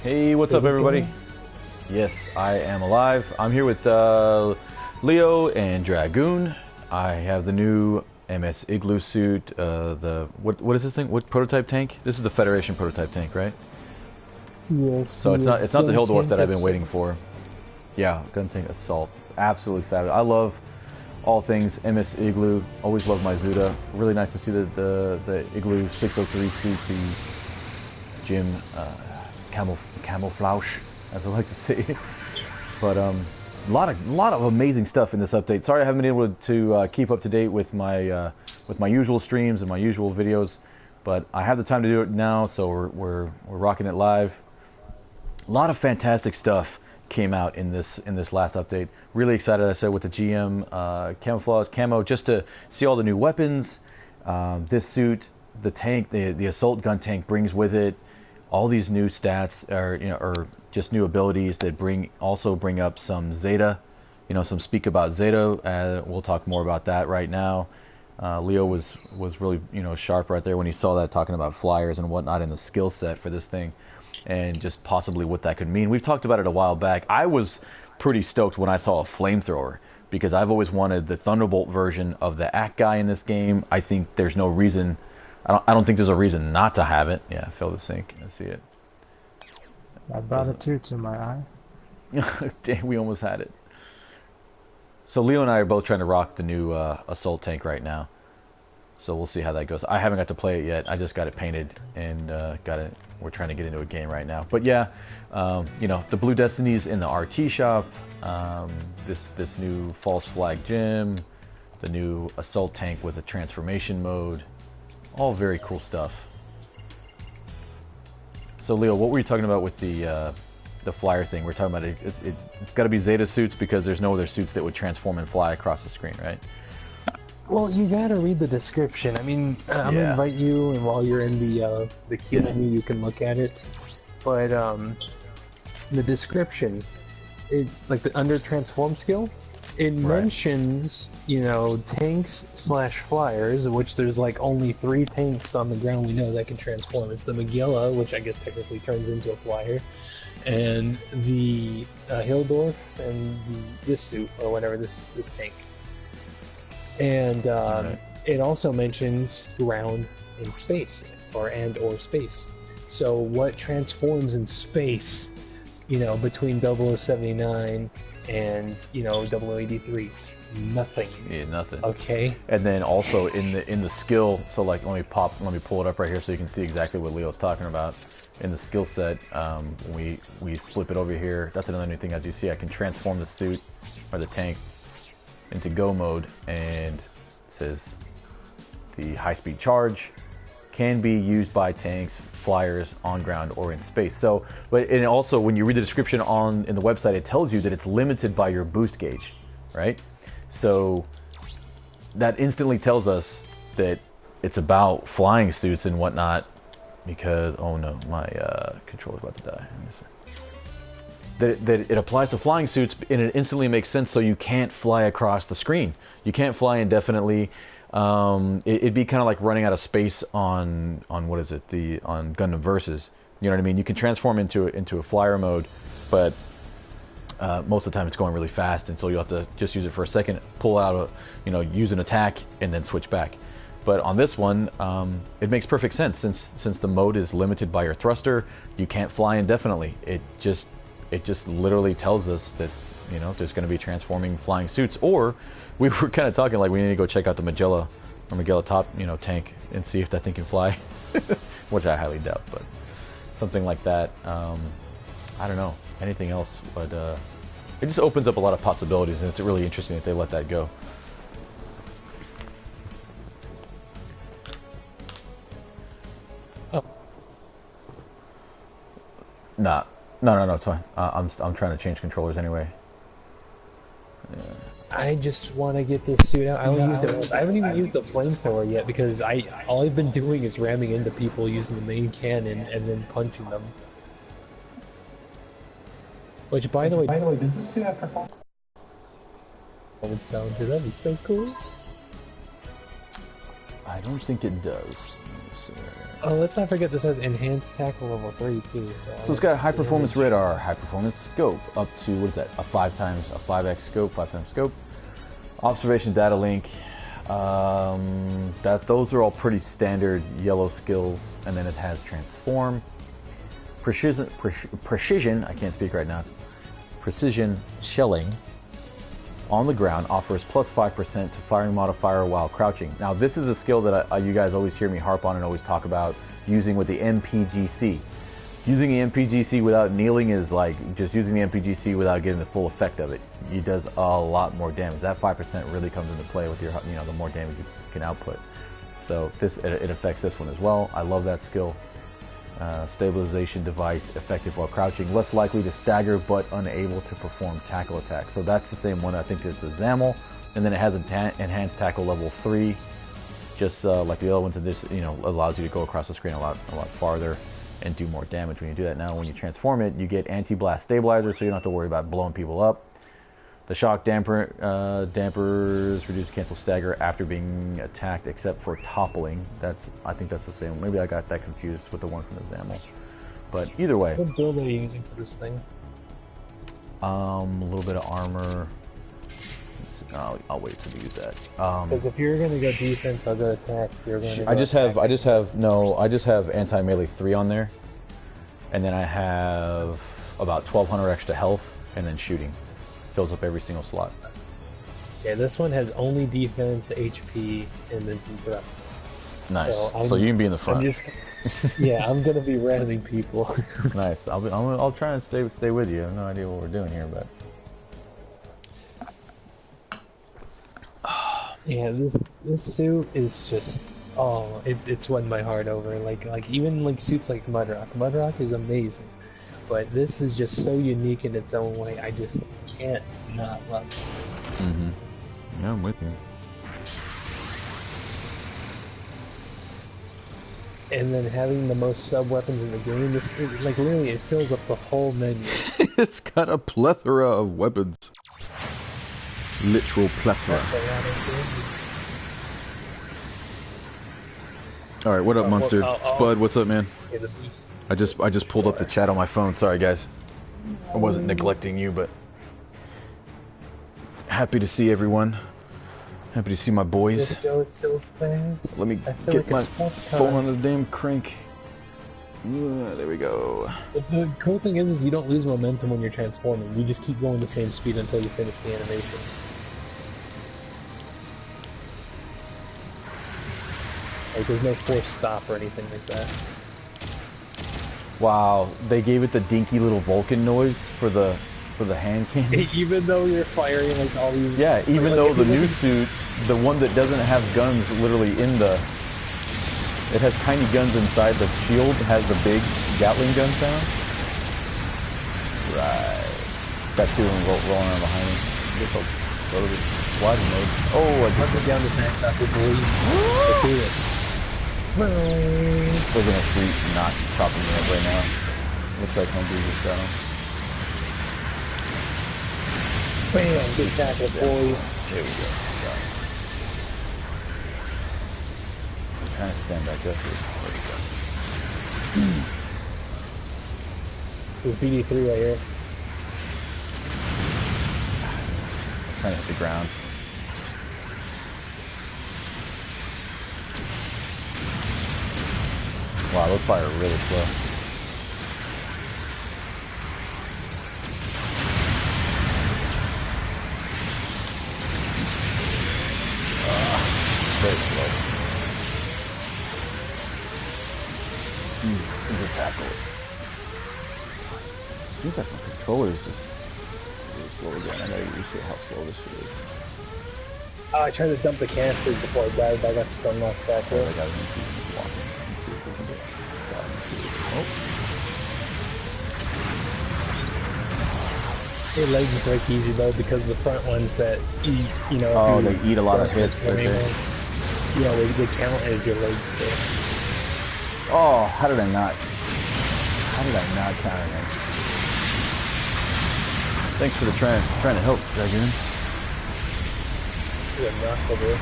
Hey, what's up, everybody? Yes, I am alive. I'm here with Leo and Dragoon. I have the new MS IGLOO suit. What is this thing? What prototype tank? This is the Federation prototype tank, right? Yes. So it's not the Hildorf that I've been waiting for. Yeah, gun tank assault. Absolutely fabulous. I love all things MS IGLOO. Always love my Zuda. Really nice to see the IGLOO 603 suit, the gym camouflage, as I like to say. But a lot of amazing stuff in this update. Sorry I haven't been able to keep up to date with my usual streams and my usual videos, but I have the time to do it now, so we're rocking it live. A lot of fantastic stuff came out in this last update. Really excited, I said, with the GM camouflage camo, just to see all the new weapons. This suit, the tank, the assault gun tank brings with it all these new stats, or just new abilities that also bring up some Zeta, some speak about Zeta. We'll talk more about that right now. Leo was really sharp right there when he saw that, talking about flyers and whatnot in the skill set for this thing, and just possibly what that could mean. We've talked about it a while back. I was pretty stoked when I saw a flamethrower, because I've always wanted the Thunderbolt version of the ACT guy in this game. I think there's no reason. I don't think there's a reason not to have it. Yeah, fill the sink. I see it. I brought a tear to my eye. Damn, we almost had it. So Leo and I are both trying to rock the new assault tank right now. So we'll see how that goes. I haven't got to play it yet. I just got it painted and we're trying to get into a game right now. But yeah, the Blue Destiny's in the RT shop. This new false flag gym, the new assault tank with a transformation mode. All very cool stuff. So Leo, what were you talking about with the flyer thing? We're talking about it's got to be Zeta suits, because there's no other suits that would transform and fly across the screen, right? Well, you gotta read the description. I mean, I'm gonna invite you, and while you're in the queue menu, you can look at it. But the description, like under transform skill, it mentions tanks / flyers, which there's like only 3 tanks on the ground we know that can transform. It's the Magilla, which I guess technically turns into a flyer, and the Hildorf, and this suit, or whatever, this tank. And it also mentions ground and space, or space. So what transforms in space, between 0079 and 0083? Nothing. Yeah, nothing. Okay. And then also in the skill, so like let me pull it up right here so you can see exactly what Leo's talking about. In the skill set, we flip it over here. That's another new thing. As you see, I can transform the suit or the tank into go mode, and it says the high-speed charge can be used by tanks, flyers, on ground, or in space. So, and also when you read the description in the website, it tells you that it's limited by your boost gauge, right? So that instantly tells us that it's about flying suits and whatnot, because oh no, my controller's about to die. That it applies to flying suits, and it instantly makes sense. So you can't fly across the screen. You can't fly indefinitely. It'd be kind of like running out of space on what is it? On Gundam Versus. You know what I mean? You can transform into a flyer mode, but most of the time it's going really fast, and so you have to just use it for a second, pull out use an attack, and then switch back. But on this one, it makes perfect sense, since the mode is limited by your thruster. You can't fly indefinitely. It just literally tells us that there's going to be transforming flying suits. Or we were kind of talking like we need to go check out the Magilla top tank and see if that thing can fly, which I highly doubt, but something like that. I don't know anything else, but it just opens up a lot of possibilities, and it's really interesting that they let that go. No, it's fine. I'm trying to change controllers anyway. Yeah. I just want to get this suit out. I haven't even used the flamethrower yet, because all I've been doing is ramming into people using the main cannon and then punching them. Which, by the way, does this suit have performance bouncer? That'd be so cool. I don't think it does. Oh, let's not forget this has enhanced tackle level 3 too. So it's got high performance radar, high performance scope, up to what is that? A 5x scope, 5x scope. Observation data link. Those are all pretty standard yellow skills, and then it has transform, precision. I can't speak right now. Precision shelling on the ground offers plus 5% to firing modifier while crouching. Now this is a skill that you guys always hear me harp on and always talk about using with the MPGC. Using the MPGC without kneeling is like just using the MPGC without getting the full effect of it. It does a lot more damage. That 5% really comes into play with your, the more damage you can output. So it affects this one as well. I love that skill. Stabilization device, effective while crouching, less likely to stagger but unable to perform tackle attacks. So that's the same one I think is the ZAML, and then it has enhanced tackle level 3, just like the other ones. And this allows you to go across the screen a lot farther and do more damage when you do that. Now when you transform it, you get anti-blast stabilizer, so you don't have to worry about blowing people up. The shock dampers reduce cancel stagger after being attacked, except for toppling. I think that's the same. Maybe I got that confused with the one from the ZAML. But either way. What build are you using for this thing? A little bit of armor. I'll wait till we use that. Because if you're gonna go defense, I'll go attack. If you're gonna go I just have anti-melee 3 on there, and then I have about 1200 extra health, and then shooting. Fills up every single slot. Yeah, this one has only defense, HP, and then some thrust. Nice. So you can be in the front. Yeah, I'm gonna be ramming people. Nice. I'll try and stay with you. I have no idea what we're doing here, but yeah, this suit is just it's won my heart over. Like even like suits like Mudrock. Mudrock is amazing, but this is just so unique in its own way. I just can't not love it. Mm-hmm. Yeah, I'm with you. And then having the most sub weapons in the game, like literally it fills up the whole menu. It's got a plethora of weapons. Literal plethora. All right, what up, Monster? Spud, what's up, man? I just pulled up the chat on my phone. Sorry, guys. I wasn't neglecting you, but happy to see everyone. Happy to see my boys. This goes so fast. Let me get my phone on the damn crank. There we go. The cool thing is you don't lose momentum when you're transforming. You just keep going the same speed until you finish the animation. Like there's no forced stop or anything like that. Wow, they gave it the dinky little Vulcan noise for the hand cannon. Even though you're firing like all these. Yeah, even though the new suit, the one that doesn't have guns, literally it has tiny guns inside the shield, has the big Gatling gun sound. Right. Got two of them rolling around behind me. Just a little bit sliding mode. Oh, I just put down this axe after boys. Let's do this. Still gonna freak, not chopping me up right now. Looks like Hungry just got him. Bam! Good tackle, boy. There we go. I'm trying to stand back up here. There we go. There's BD3 right here. Trying to hit the ground. Wow, those fire really slow. Very slow. Easy tackle. Seems like my controller is just really slow again. I gotta get used to how slow this shit is. I tried to dump the canisters before I died, but I got stung off back there. I gotta keep walking. Let's see if we can get Their legs break easy though because the front ones that eat, they eat a lot of hits right there. Yeah, they count as your legs still. Oh, how did I not counter him? Thanks for the trying to help, Dragoon. Yeah, knocked over.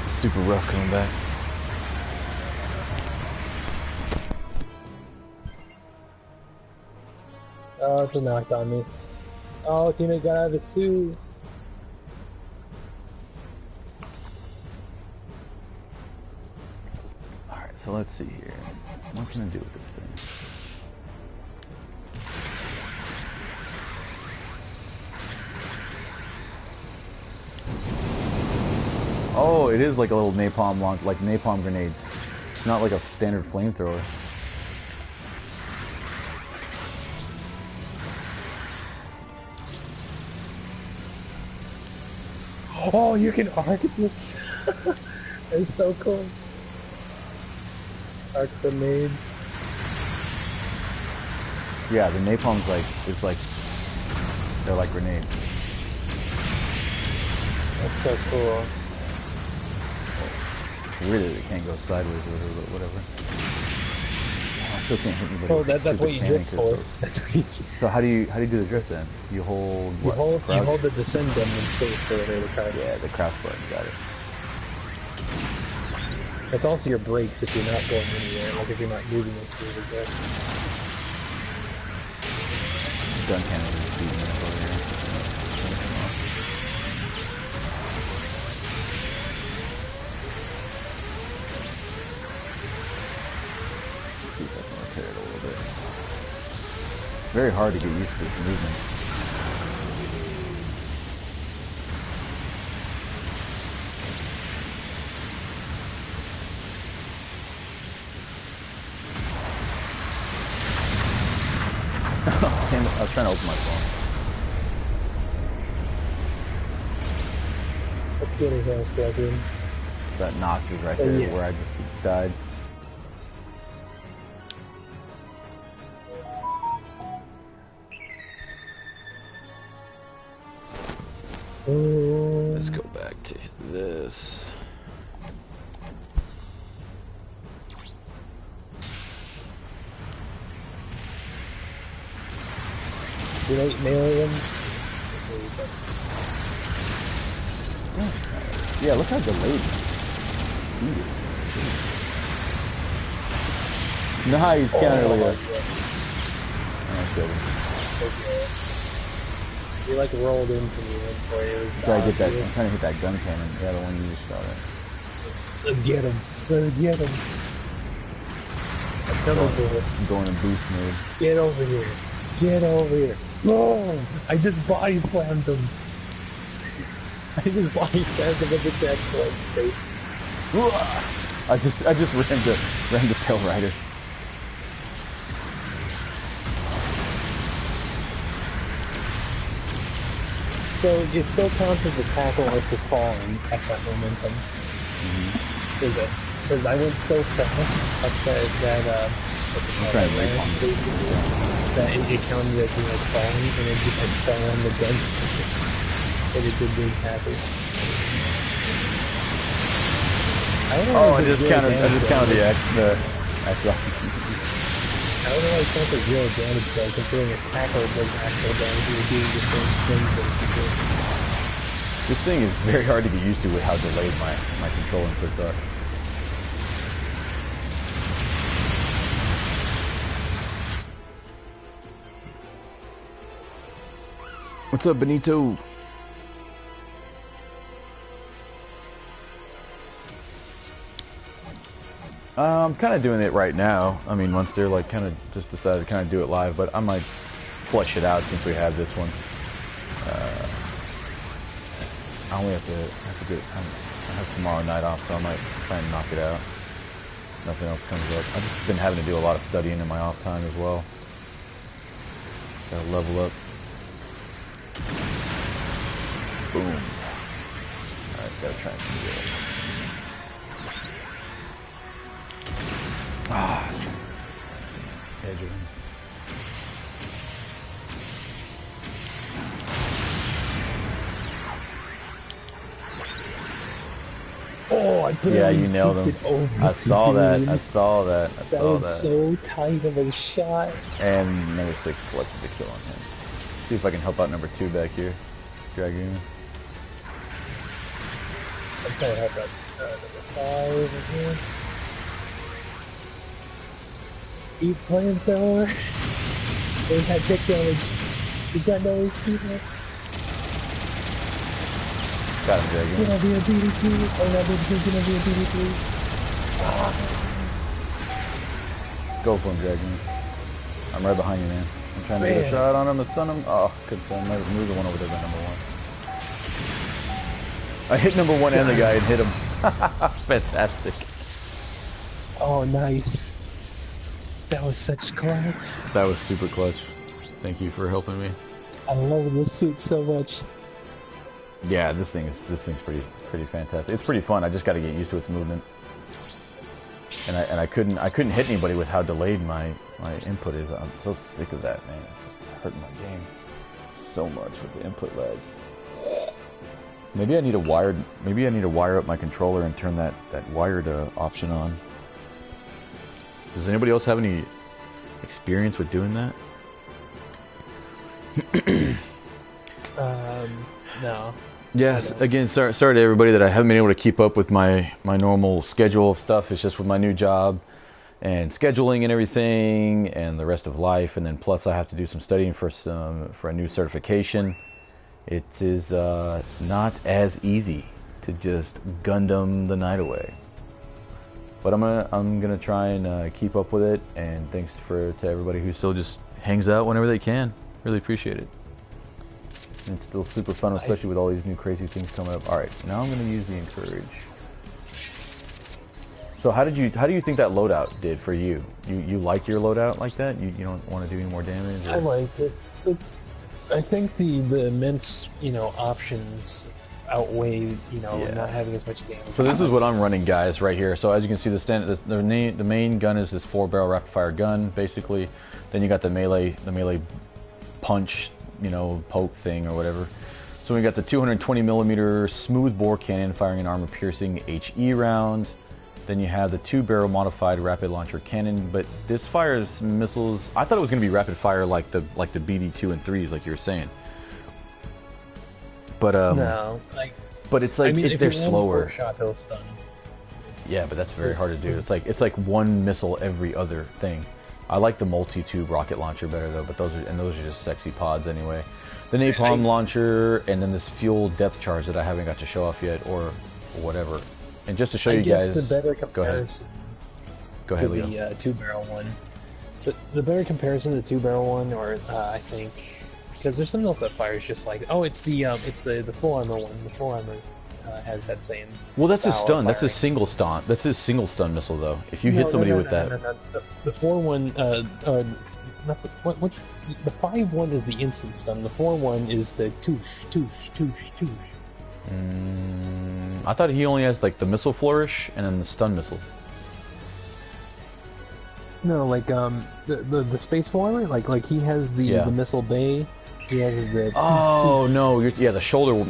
Super rough coming back. Oh, it's a knocked on me. Oh, teammate got out of the suit. Alright, so let's see here. What can I do with this thing? Oh, it is like a little napalm launch, like napalm grenades. It's not like a standard flamethrower. Oh, you can arc this. It's so cool. Arc grenades. Yeah, the napalm's like, it's like, they're like grenades. That's so cool. It's weird that it can't go sideways or whatever. I still can't hit anybody. Oh, that's what you drift for. That's what you So how do you do the drift then? You hold what? You hold the descend button in space or whatever the crouch. Yeah, the crouch button, got it. It's also your brakes if you're not going anywhere, like if you're not moving as smooth as that. Gun cannon is beating up over here. See if I can repair it a little bit. It's very hard to get used to this movement. Damn it, I was trying to open my phone. Let's get it here, Scorpion. That knock is right there yeah. where I just died. Let's go back to this. You like melee them? Yeah, look how delayed. Nice counter, Leo. That's good. Okay. You like rolled into me before you was Gotta get that. I'm trying to hit that gun cannon. Yeah, the one you just shot at. Let's get him. Let's get him. I'm going in boost mode. Get over here. Get over here. No! I just body slammed him. I just body slammed him with the dead face. I just ran the Tail Rider. So it still counts as the tackle or for falling at that momentum. Is it? Because I went so fast up that basically, that it counted as like falling, and it just like fell on the gun, and it did big tackle. I don't know. Oh, I just counted the X. I don't know why it counts as 0 damage though, considering a tackle does actual damage. You're doing the same thing that you do. This thing is very hard to get used to with how delayed my control inputs are. What's up, Benito? I'm kind of doing it right now. I mean, once they're like kind of just decided to kind of do it live, but I might flush it out since we have this one. I only have to do it. I have tomorrow night off, so I might try and knock it out. Nothing else comes up. I've just been having to do a lot of studying in my off time as well. Gotta level up. Boom. Alright, gotta try and do it. Ah. Edge of him. Oh, I put yeah, you nailed him. I saw that. I saw that. That was so tight of a shot. And number 6 collected the kill on him. See if I can help out number 2 back here. Dragoon. I'm trying to help out number 5 over here. Eat flamethrower. He's got dick damage. He's got no HP left. Got him, Dragon. Gonna be a BD2. Oh, no, BD2 gonna be a BD3. Go for him, Dragon. I'm right behind you, man. I'm trying to get a shot on him and stun him. Oh, good stun. Move the one over there by number 1. I hit number 1 and the guy and hit him. Fantastic. Oh, nice. That was such clutch. That was super clutch. Thank you for helping me. I love this suit so much. Yeah, this thing's pretty fantastic. It's pretty fun. I just got to get used to its movement. And I couldn't hit anybody with how delayed my input is. I'm so sick of that, man. It's just hurting my game so much with the input lag. Maybe I need to wire up my controller and turn that wired option on. Does anybody else have any experience with doing that? No. Yes, again, sorry to everybody that I haven't been able to keep up with my normal schedule of stuff. It's just with my new job and scheduling and everything and the rest of life, and then plus I have to do some studying for a new certification. It is not as easy to just Gundam the night away. But I'm gonna try and keep up with it, and thanks to everybody who still just hangs out whenever they can. Really appreciate it. And it's still super fun, especially with all these new crazy things coming up. All right, now I'm gonna use the encourage. So how do you think that loadout did for you? You like your loadout like that? You don't want to do any more damage? Or? I liked it. I think the immense options outweigh not having as much damage. So this is what I'm running, guys, right here. So as you can see, the main gun is this 4-barrel rapid fire gun, basically. Then you got the melee punch, poke thing or whatever. So we got the 220 millimeter smooth bore cannon firing an armor piercing HE round. Then you have the 2-barrel modified rapid launcher cannon, but this fires missiles. I thought it was going to be rapid fire like the BD2 and 3s, like you were saying. But no, but it's like they're slower. Shots, it'll stun. Yeah, but that's very hard to do. It's like one missile every other thing. I like the multi-tube rocket launcher better though, but those are just sexy pods anyway. The napalm launcher, and then this fuel depth charge that I haven't got to show off yet, or whatever. And just to show you guys, the better comparison. Go ahead, to Leo. The 2-barrel one. So the better comparison to the 2-barrel one, or I think, because there's something else that fires just like, it's the full armor one. The full armor has that same. Well, that's his stun. That's his single stun. That's his single stun missile, though. If you hit somebody with that, the 4-1, not the 5-1 is the instant stun. The 4-1 is the toosh. I thought he only has like the missile flourish and then the stun missile. No, like the space former, like he has the missile bay. He has the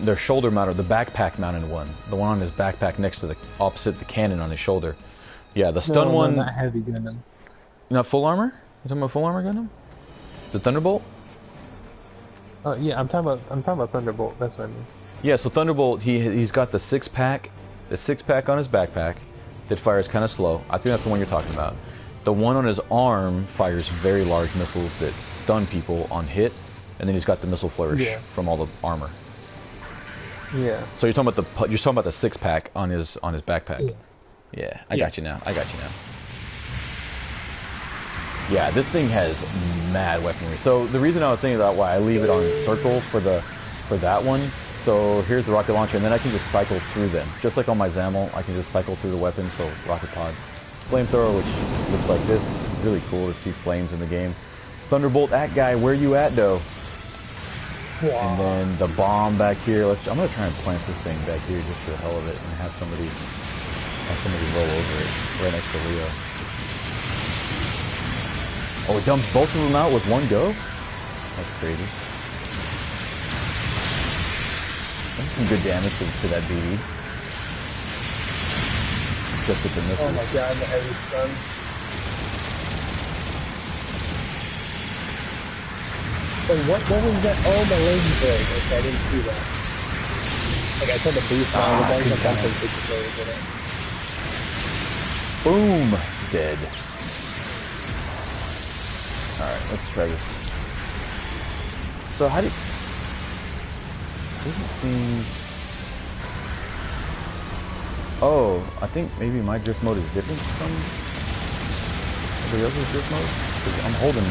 the shoulder mounted, the backpack mounted one, the one on his backpack next to the opposite the cannon on his shoulder. Yeah, the stun one. Not heavy Gundam. Not full armor? You talking about full armor Gundam? The Thunderbolt? Yeah, I'm talking about Thunderbolt. That's what I mean. Yeah, so Thunderbolt, he's got the six pack on his backpack that fires kind of slow. I think that's the one you're talking about. The one on his arm fires very large missiles that stun people on hit, and then he's got the missile flourish from all the armor. Yeah. So you're talking about the 6-pack on his backpack. Yeah, I got you now. Yeah, this thing has mad weaponry. So the reason I was thinking about why I leave it on circle for that one. So here's the rocket launcher, and then I can just cycle through them. Just like on my Zamel, I can just cycle through the weapons, so rocket pods. Flamethrower, which looks like this. It's really cool to see flames in the game. Thunderbolt, that guy, where you at, though? Wow. And then the bomb back here. I'm gonna try and plant this thing back here just for the hell of it, and have somebody roll over it right next to Leo. Oh, it dumps both of them out with one go? That's crazy. That's some good damage to that BD. Just with the missiles. Oh my god, the heavy stun. Wait, what was that? Oh, my lazy blade. Okay, I didn't see that. Like, I tried to boost on the button, but I take the blade with it. Boom! Dead. Alright, let's try this. So how do you... Doesn't seem... Oh, I think maybe my drift mode is different from everybody else's drift mode. Because I'm holding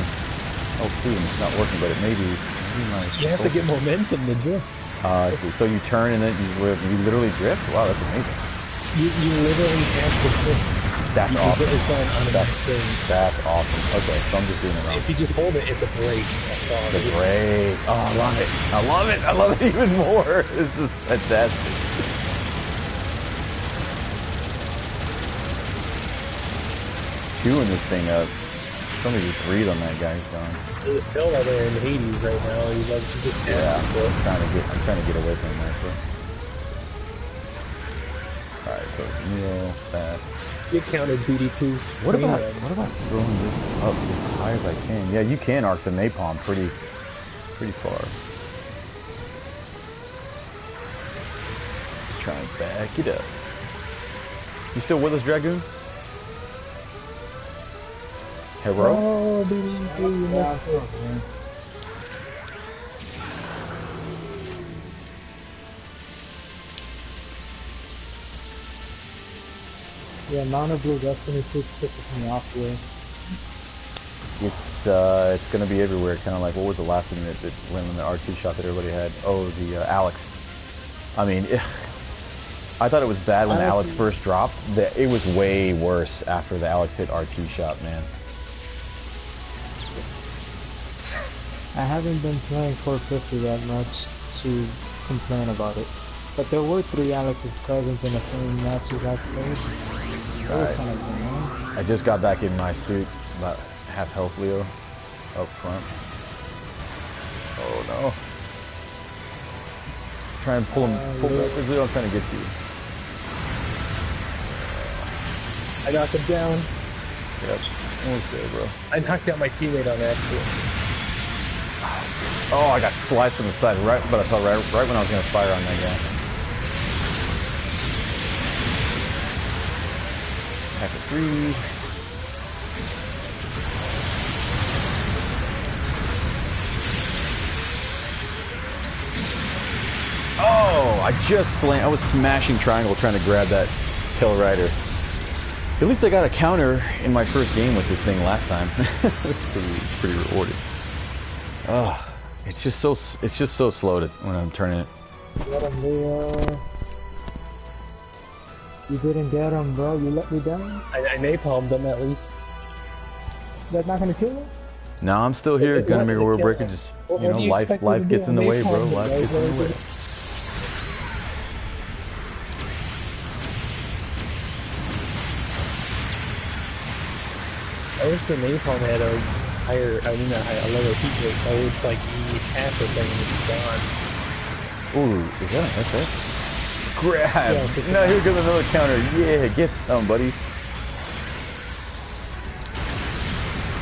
L2 and it's not working, but it may be my... You have to get momentum to drift. I see. So you turn and then you literally drift? Wow, that's amazing. You literally have to drift. That's awesome. It's not an automatic thing. That's awesome. Okay, so I'm just doing it wrong. If you just hold it, it's a brake. The brake. Oh, I love it. I love it. I love it even more. This is fantastic. Chewing this thing up. Somebody just breathe on that guy. He's gone. There's Phil over there in Hades right now. He's like, he just I'm trying to get away from that. Alright, so Neo, that. You counted BD2. What about throwing this up as high as I can? Yeah, you can arc the napalm pretty far. Just try and back it up. You still with us, Dragoon? Hero? Oh, BD2, you messed up, man. Yeah, Mountain Blue definitely pisses me off here. It's gonna be everywhere, kind of like, what was the last thing that went in the R2 shot that everybody had? Oh, the Alex. I mean, I thought it was bad when the Alex first dropped. It was way worse after the Alex hit R2 shot, man. I haven't been playing 450 that much to complain about it. But there were 3 Alex's present in the same matches I played. Right. Kind of I just got back in my suit, about half health Leo, up front. Oh no. Try and pull back, Leo, I'm trying to get to you. I knocked him down. Yep, almost there, bro. I knocked out my teammate on accident. Oh, I got sliced on the side right when I was gonna fire on that guy. Pack of 3. Oh, I was smashing triangle trying to grab that Kill Rider. At least I got a counter in my first game with this thing last time. That's pretty rewarding. Oh, it's just so slow when I'm turning it. Get him, Leo. You didn't get him, bro. You let me down. I napalmed him at least. That's not gonna kill him? No, I'm still here. Gonna make a world breaker. Just life gets in the way, bro. Life gets in the way. I wish the napalm had a lower heat rate. Oh, it's like half the thing and it's gone. Ooh, is that an FS? Grab! Yeah, no, here goes another counter. Yeah, get some, buddy.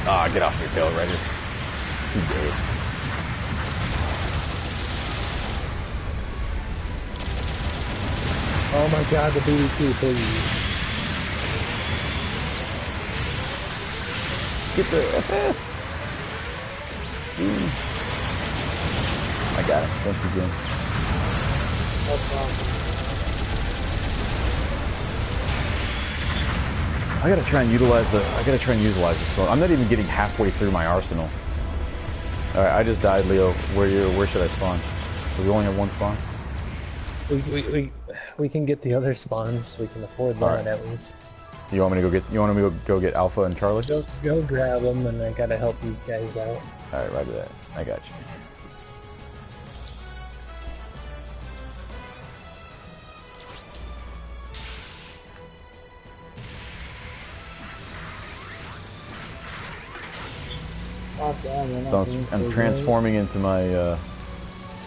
Ah, get off your tail, Rider. You dead. Oh my god, the BD2, please. Get the FS! I got it. Thank you, Jim. No problem. I gotta try and utilize this phone. I'm not even getting halfway through my arsenal. Alright, I just died, Leo. Where should I spawn? Do we only have one spawn? We can get the other spawns. We can afford that at least. You want me to go get Alpha and Charlie? Go grab them, and I gotta help these guys out. Alright, right to that. I got you. So I'm transforming into my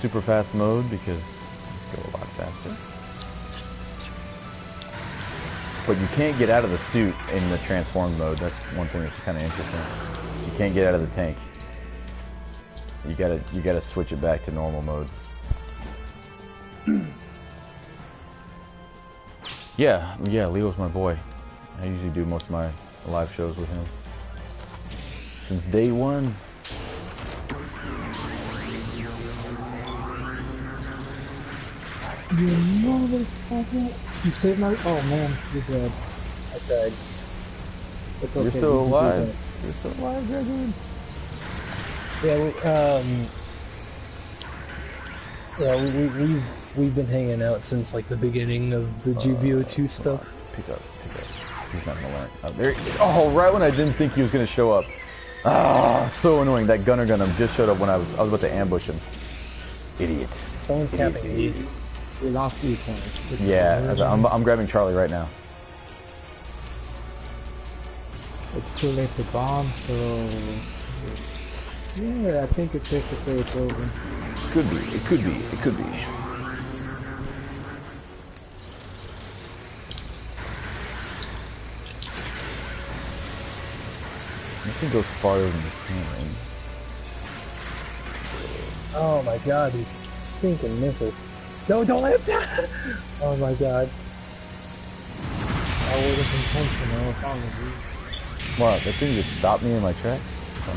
super fast mode because it's go a lot faster. But you can't get out of the suit in the transformed mode. That's one thing that's kind of interesting. You can't get out of the tank. You gotta switch it back to normal mode. Yeah, Leo's my boy. I usually do most of my live shows with him. Since day one. You motherfucker! You saved my. Oh man, you're dead. I tried. It's You're okay. still you alive. You're still alive, Gregory. We've been hanging out since like the beginning of the GBO 2 stuff. Pick up. He's not gonna learn. Oh, there he is. Oh, right when I didn't think he was gonna show up. Ah, so annoying. That gunner Gundam just showed up when I was about to ambush him. Idiot. Someone's capping me. We lost you, Ken. Yeah, I'm grabbing Charlie right now. It's too late to bomb, so yeah, I think it's safe to say it's over. Could be. It could be. It could be. Nothing goes farther than the can. Oh my god, these stinking missiles. No, don't let him down! Oh my god. That was intentional, apologies. What? That thing just stopped me in my tracks? Huh?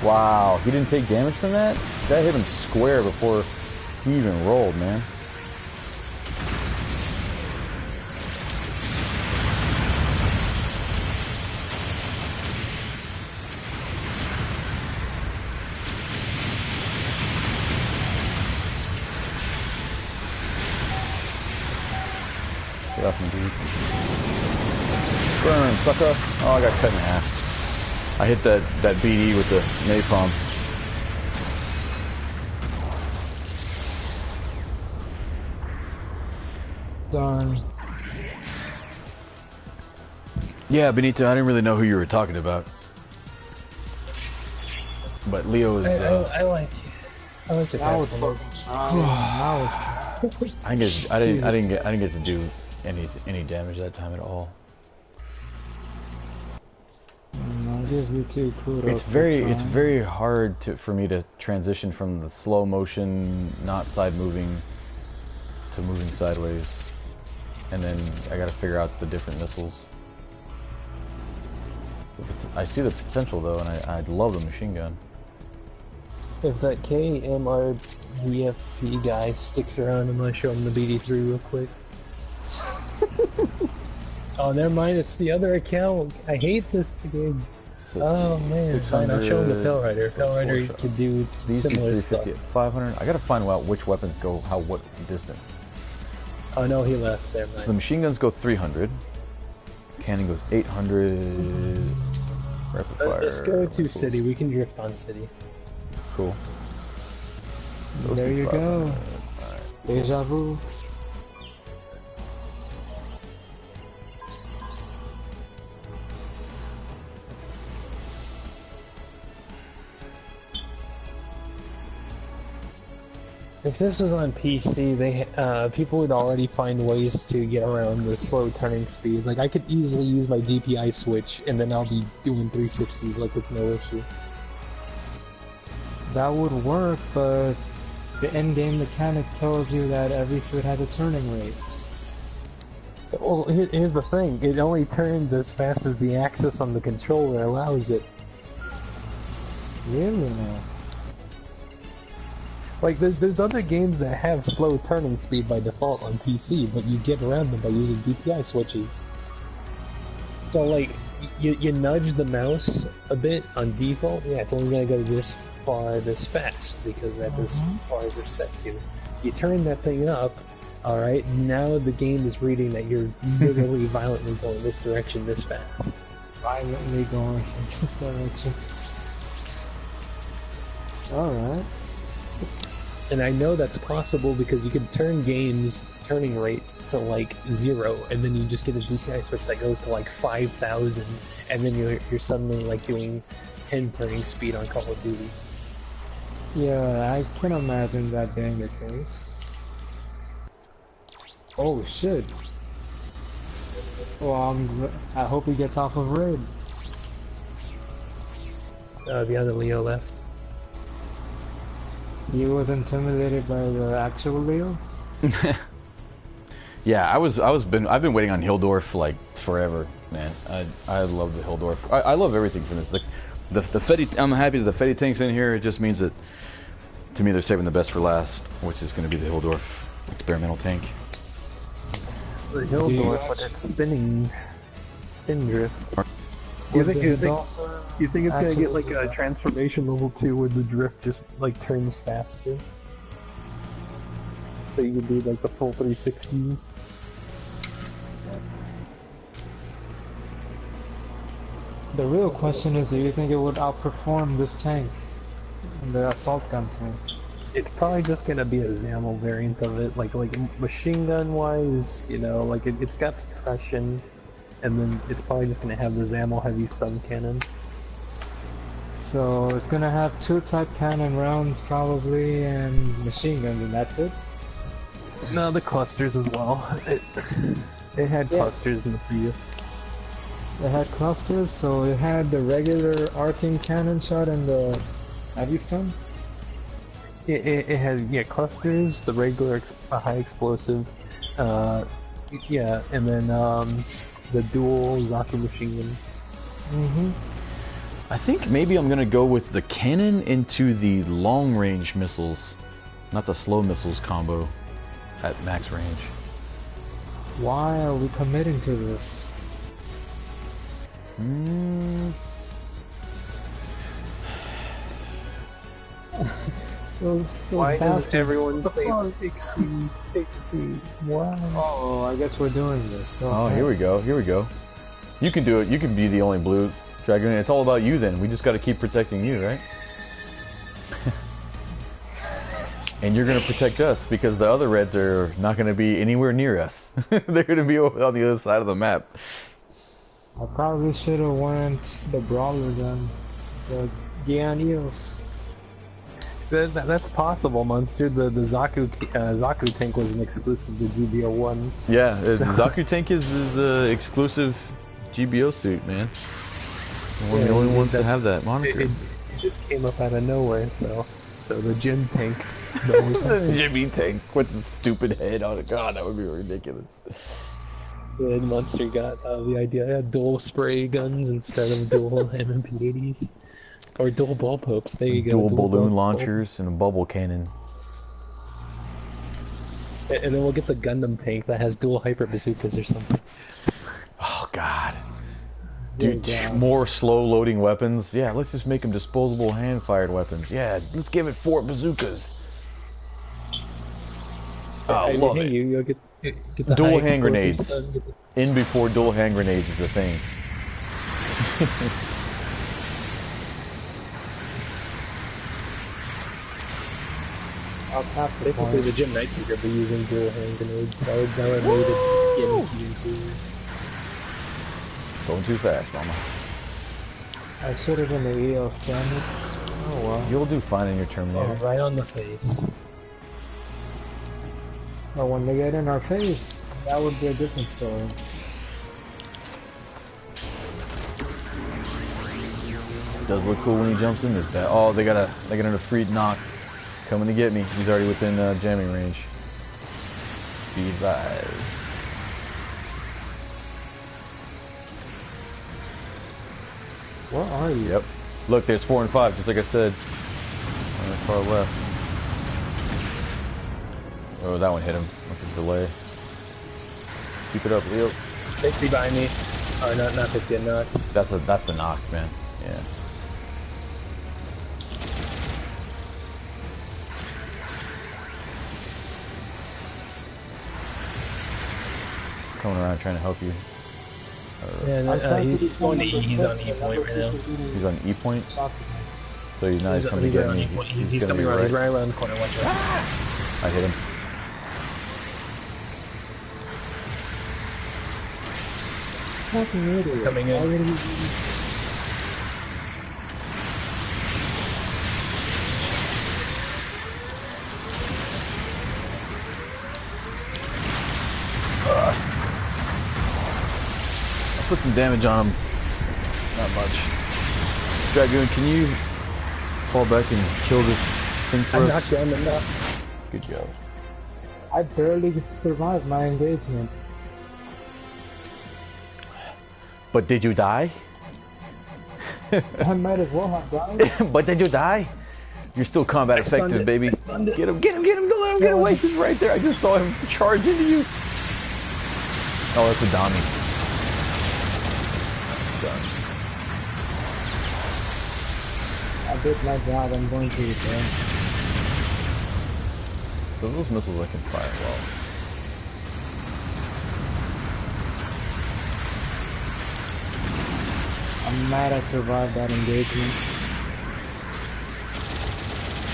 Wow, he didn't take damage from that? That hit him square before he even rolled, man. Get off me, dude. Burn, sucker. Oh, I got cut in half. I hit that BD with the napalm. Darn. Yeah, Benito, I didn't really know who you were talking about. But Leo is... I like the That was fucking I didn't get to do any damage that time at all. I'll give you two kudos. It's very hard for me to transition from the slow motion, not side moving, to moving sideways, and then I got to figure out the different missiles. I see the potential though, and I love the machine gun. If that KMRVFP guy sticks around, I'm gonna show him the BD3 real quick. Oh, never mind, it's the other account. I hate this game. Oh man, fine, I'll show him the Pell Rider. Pell Rider could do similar stuff. 500. I gotta find out which weapons go what distance. Oh no, he left. There, so the machine guns go 300. Cannon goes 800. Rapid fire. Let's go to city. We can drift on city. Cool. There you go. Deja vu. If this was on PC, people would already find ways to get around the slow turning speed. Like, I could easily use my DPI switch, and then I'll be doing 360s like it's no issue. That would work, but the endgame mechanic tells you that every suit has a turning rate. Well, here's the thing. It only turns as fast as the axis on the controller allows it. Really now? Like, there's other games that have slow turning speed by default on PC, but you get around them by using DPI switches. So, like, you nudge the mouse a bit on default, yeah, it's only gonna go this far, this fast, because that's as far as it's set to. You turn that thing up, alright, now the game is reading that you're literally violently going this direction this fast. Violently going in this direction. Alright. And I know that's possible because you can turn games turning rate to like 0, and then you just get a DPI switch that goes to like 5,000, and then you're suddenly like doing 10 turning speed on Call of Duty. Yeah, I can imagine that being the case. Oh shit. Well, I hope he gets off of raid. The other Leo left. You was intimidated by the actual Leo? Yeah, I've been waiting on Hildorf like forever, man. I love the Hildorf. I love everything from this. The Fetty, I'm happy that the Fetty tank's in here. It just means that, to me, they're saving the best for last, which is going to be the Hildorf experimental tank. The Hildorf, but it's spin drift. You think it's gonna get like a transformation level 2 where the drift just like turns faster? So you can do like the full 360s. The real question is, do you think it would outperform this tank, the assault gun tank? It's probably just gonna be a ZAML variant of it, like machine gun wise, you know, like it's got suppression, and then it's probably just gonna have the ZAML heavy stun cannon. So it's gonna have 2 type cannon rounds probably, and machine guns, and that's it? No, the clusters as well. It had clusters in the preview. It had clusters, so it had the regular arcing cannon shot and the heavy stun? It had clusters, the regular high explosive, yeah, and then the dual Zaku machine gun. Mm-hmm. I think maybe I'm gonna go with the cannon into the long range missiles, not the slow missiles combo at max range. Why are we committing to this? Why does everyone say Pixie? Wow. Oh, I guess we're doing this. Okay. Oh, here we go. Here we go. You can do it. You can be the only blue dragon. It's all about you then. We just got to keep protecting you, right? And you're going to protect us because the other reds are not going to be anywhere near us. They're going to be over on the other side of the map. I probably should have went the brawler then. The Gian Eels. That's possible, Monster. The Zaku tank was an exclusive to GBO1. Yeah, the Zaku tank is exclusive GBO suit, man. We're the only ones to have that moniker. It just came up out of nowhere, so the Jim tank. The Jimmy tank with the stupid head on it. God, that would be ridiculous. The Monster got the idea. I had dual spray guns instead of dual MMP-80s. Or dual ball popes, there you go. Dual balloon launchers and a bubble cannon. And then we'll get the Gundam tank that has dual hyper bazookas or something. Oh god. Dude, more slow loading weapons. Yeah, let's just make them disposable hand fired weapons. Yeah, let's give it 4 bazookas. Oh, love it. You'll get the dual hand grenades. In before dual hand grenades is a thing. Basically, the Gym Knights are going to be using dual hand grenades. That would made its skin too. Going too fast, mama. I should have been the EL standard. Oh well. You'll do fine in your Terminator. Oh, right on the face. But when they get in our face, that would be a different story. It does look cool when he jumps in. This bad. Oh, they got a free knock. Coming to get me. He's already within jamming range. Speed 5. Where are you? Yep. Look, there's 4 and 5, just like I said. On the far left. Oh, that one hit him with a delay. Keep it up, Leo. Pixie by me. Oh, not Pixie, knock. That's the knock, man. Yeah. Coming around trying to help you. Yeah, he's going to E. He's on E point right now. He's on E point? So he's not coming to get me. He's coming around. He's right around the corner. Watch out. I hit him. Coming in. Put some damage on him. Not much. Dragoon, can you fall back and kill this thing for us? I'm knocked down the knock. Good go. I barely survived my engagement. But did you die? I might as well have died. But did you die? You're still combat effective, baby. Get him, get him, get him, don't let him get away. He's right there. I just saw him charge into you. Oh, that's a Donnie. Done. I did my job, I'm going to return. So those missiles I can fire well. I'm mad I survived that engagement.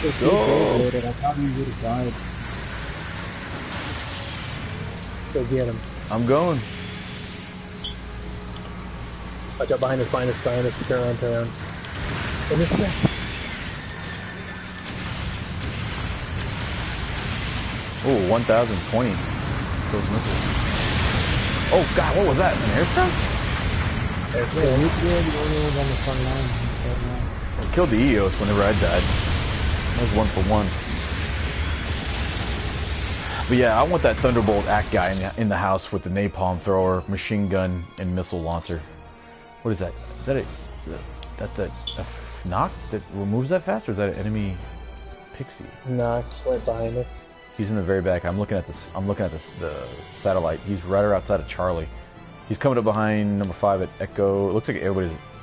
If you Go! did it, I probably would have died. Go get him. I'm going. Watch out behind us, behind us, behind us. Turn around, turn around. Intercept. Oh, 1,020. Those missiles. Oh god, what was that? An aircraft? Yeah, we were the only ones on the front line right now. I killed the EOS whenever I died. That was 1 for 1. But yeah, I want that Thunderbolt Act guy in the house with the napalm thrower, machine gun, and missile launcher. What is that? Is that a knock that removes that fast, or is that an enemy pixie? Knox went behind us. He's in the very back. I'm looking at this. The satellite. He's right outside of Charlie. He's coming up behind number 5 at Echo. It looks like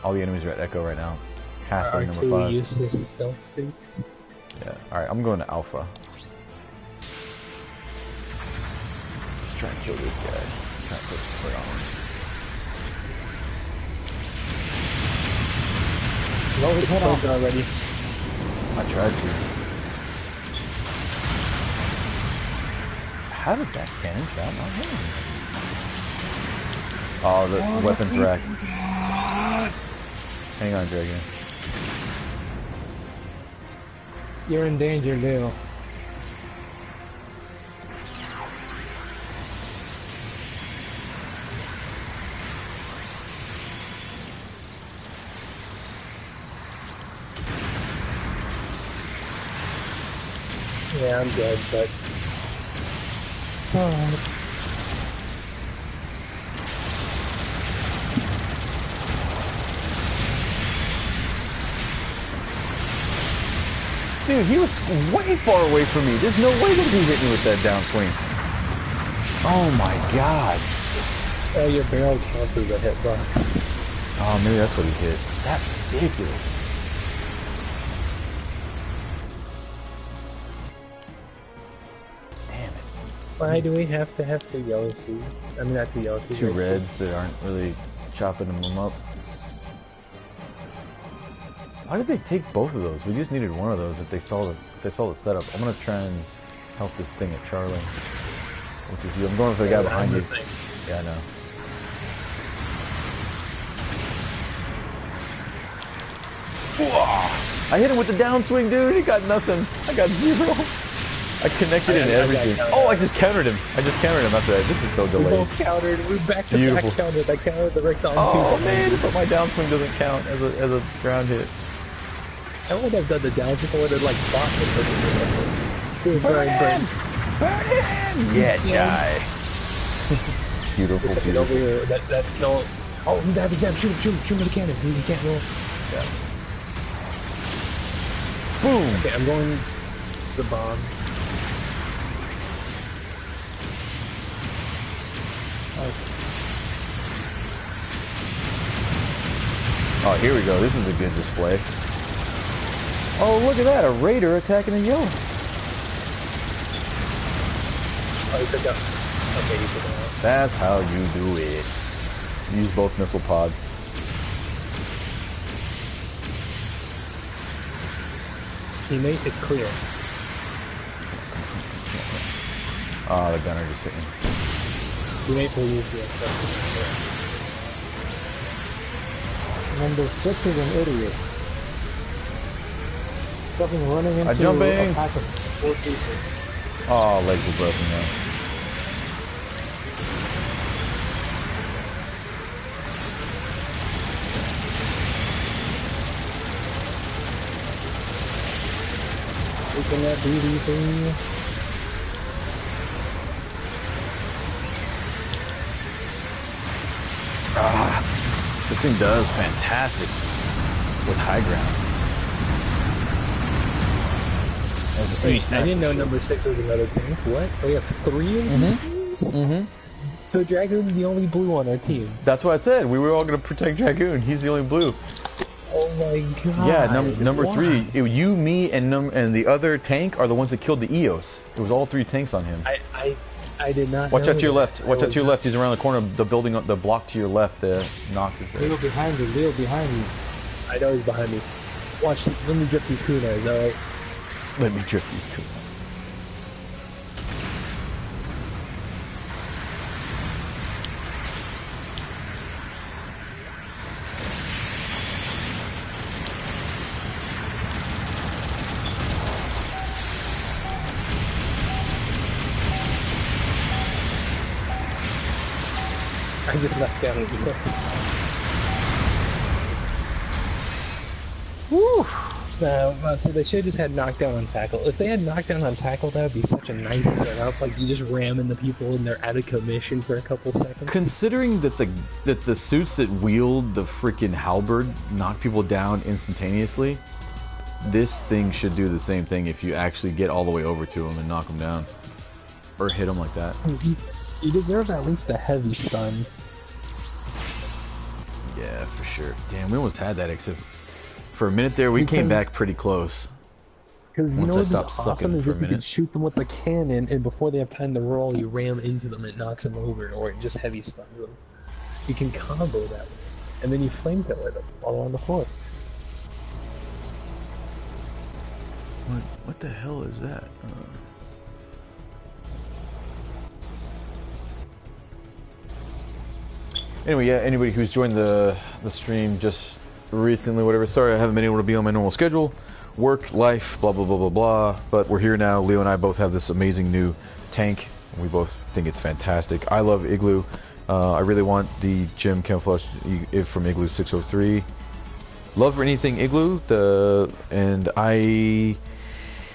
all the enemies are at Echo right now. Hassling number 5. Useless stealth suits. Yeah. All right. I'm going to Alpha. Let's try and kill this guy. Try and put his foot on him. Blow his head off already. I tried to. How did that cannon shot not hit him? Oh, the weapons rack. Hang on, Dragon. You're in danger, Leo. Yeah, I'm dead, but it's alright. Dude, he was way far away from me. There's no way that he hit me with that downswing. Oh my god. Oh, your barrel counts as a hitbox. Oh, maybe that's what he hit. That's ridiculous. Damn it. Why do we have to have 2 yellow suits? I mean, not 2 yellow suits. 2 reds that aren't really chopping them up. Why did they take both of those? We just needed one of those if they saw the setup. I'm gonna try and help this thing at Charlie. Which is you. I'm going for the guy behind you. Yeah, I know. Whoa! I hit him with the downswing, dude. He got nothing. I got 0. I connected in everything. Oh, I just countered him. After that. This is so delayed. We both countered. We back to back countered. I countered the Rick on 2. Oh man, but my downswing doesn't count as a ground hit. I would have done the downswing. I would have like fought it. Burn him! Yeah, die. Beautiful, beautiful. Over here. That's no. Oh, he's out. Shoot him with the cannon. He can't roll. Yeah. Boom! Okay, I'm going to the bomb. Oh, here we go. This is a good display. Oh, look at that. A raider attacking a yellow. Oh, he took out. Okay, he took out. That's how you do it. Use both missile pods. Teammate, it's clear. Oh, the gunner just hit me. Teammate, please, yes. Number 6 is an idiot. Fucking running into jumping. a pack of 4 people. Oh, legs are broken now. Taking that BD thing. This thing does fantastic with high ground. Wait, I didn't know number 6 was another tank. What? We have 3 of these things? Mm-hmm. So Dragoon's the only blue on our team. That's what I said. We were all going to protect Dragoon. He's the only blue. Oh my god. Yeah, number 3. You, me, and the other tank are the ones that killed the EOS. It was all 3 tanks on him. I did not Watch know out to your that. left. Watch out to your left. He's around the corner of the building, the block to your left. The knock is there. Leo behind you, Leo behind you. I know he's behind me. Watch, let me drip these kunais, alright? Let me drift these two. I just knocked down with the Woo! So they should have just had knockdown on tackle. If they had knockdown on tackle, that would be such a nice setup. Like, you just ram into people and they're out of commission for a couple seconds. Considering that the suits that wield the freaking halberd knock people down instantaneously, this thing should do the same thing if you actually get all the way over to them and knock them down. Or hit them like that. You deserve at least a heavy stun. Yeah, for sure. Damn, we almost had that, except for a minute there, we came back pretty close. Because you know what's awesome is if you could shoot them with the cannon, and before they have time to roll, you ram into them, it knocks them over, or it just heavy stuns them. You can combo that way, and then you flamethrower them all on the floor. What the hell is that? Anyway, yeah, anybody who's joined the stream just recently, whatever, sorry I haven't been able to be on my normal schedule. Work, life, blah, blah, blah, blah, blah. But we're here now. Leo and I both have this amazing new tank. We both think it's fantastic. I love Igloo. I really want the gem camouflage from Igloo 603. Love anything Igloo. And I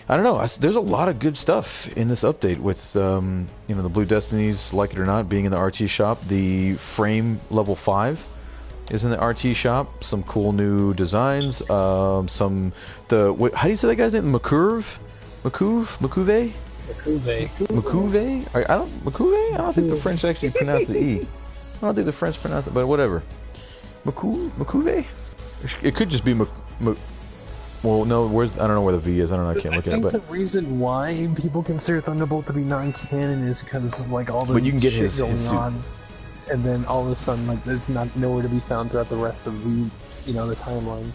don't know. There's a lot of good stuff in this update with, you know, the Blue Destinies, like it or not, being in the RT shop. The frame level 5 is in the RT shop. Some cool new designs. How do you say that guy's name? Makuve? Makuve? I don't think the French actually pronounce the E. I don't think the French pronounce it, but whatever. Makuve? It could just be well, no, I don't know where the V is. I don't know. I can't look at it. But the reason why people consider Thunderbolt to be non-canon is because of like all the but you can get shit his suit. on, and then all of a sudden, like, it's not nowhere to be found throughout the rest of the, you know, the timeline.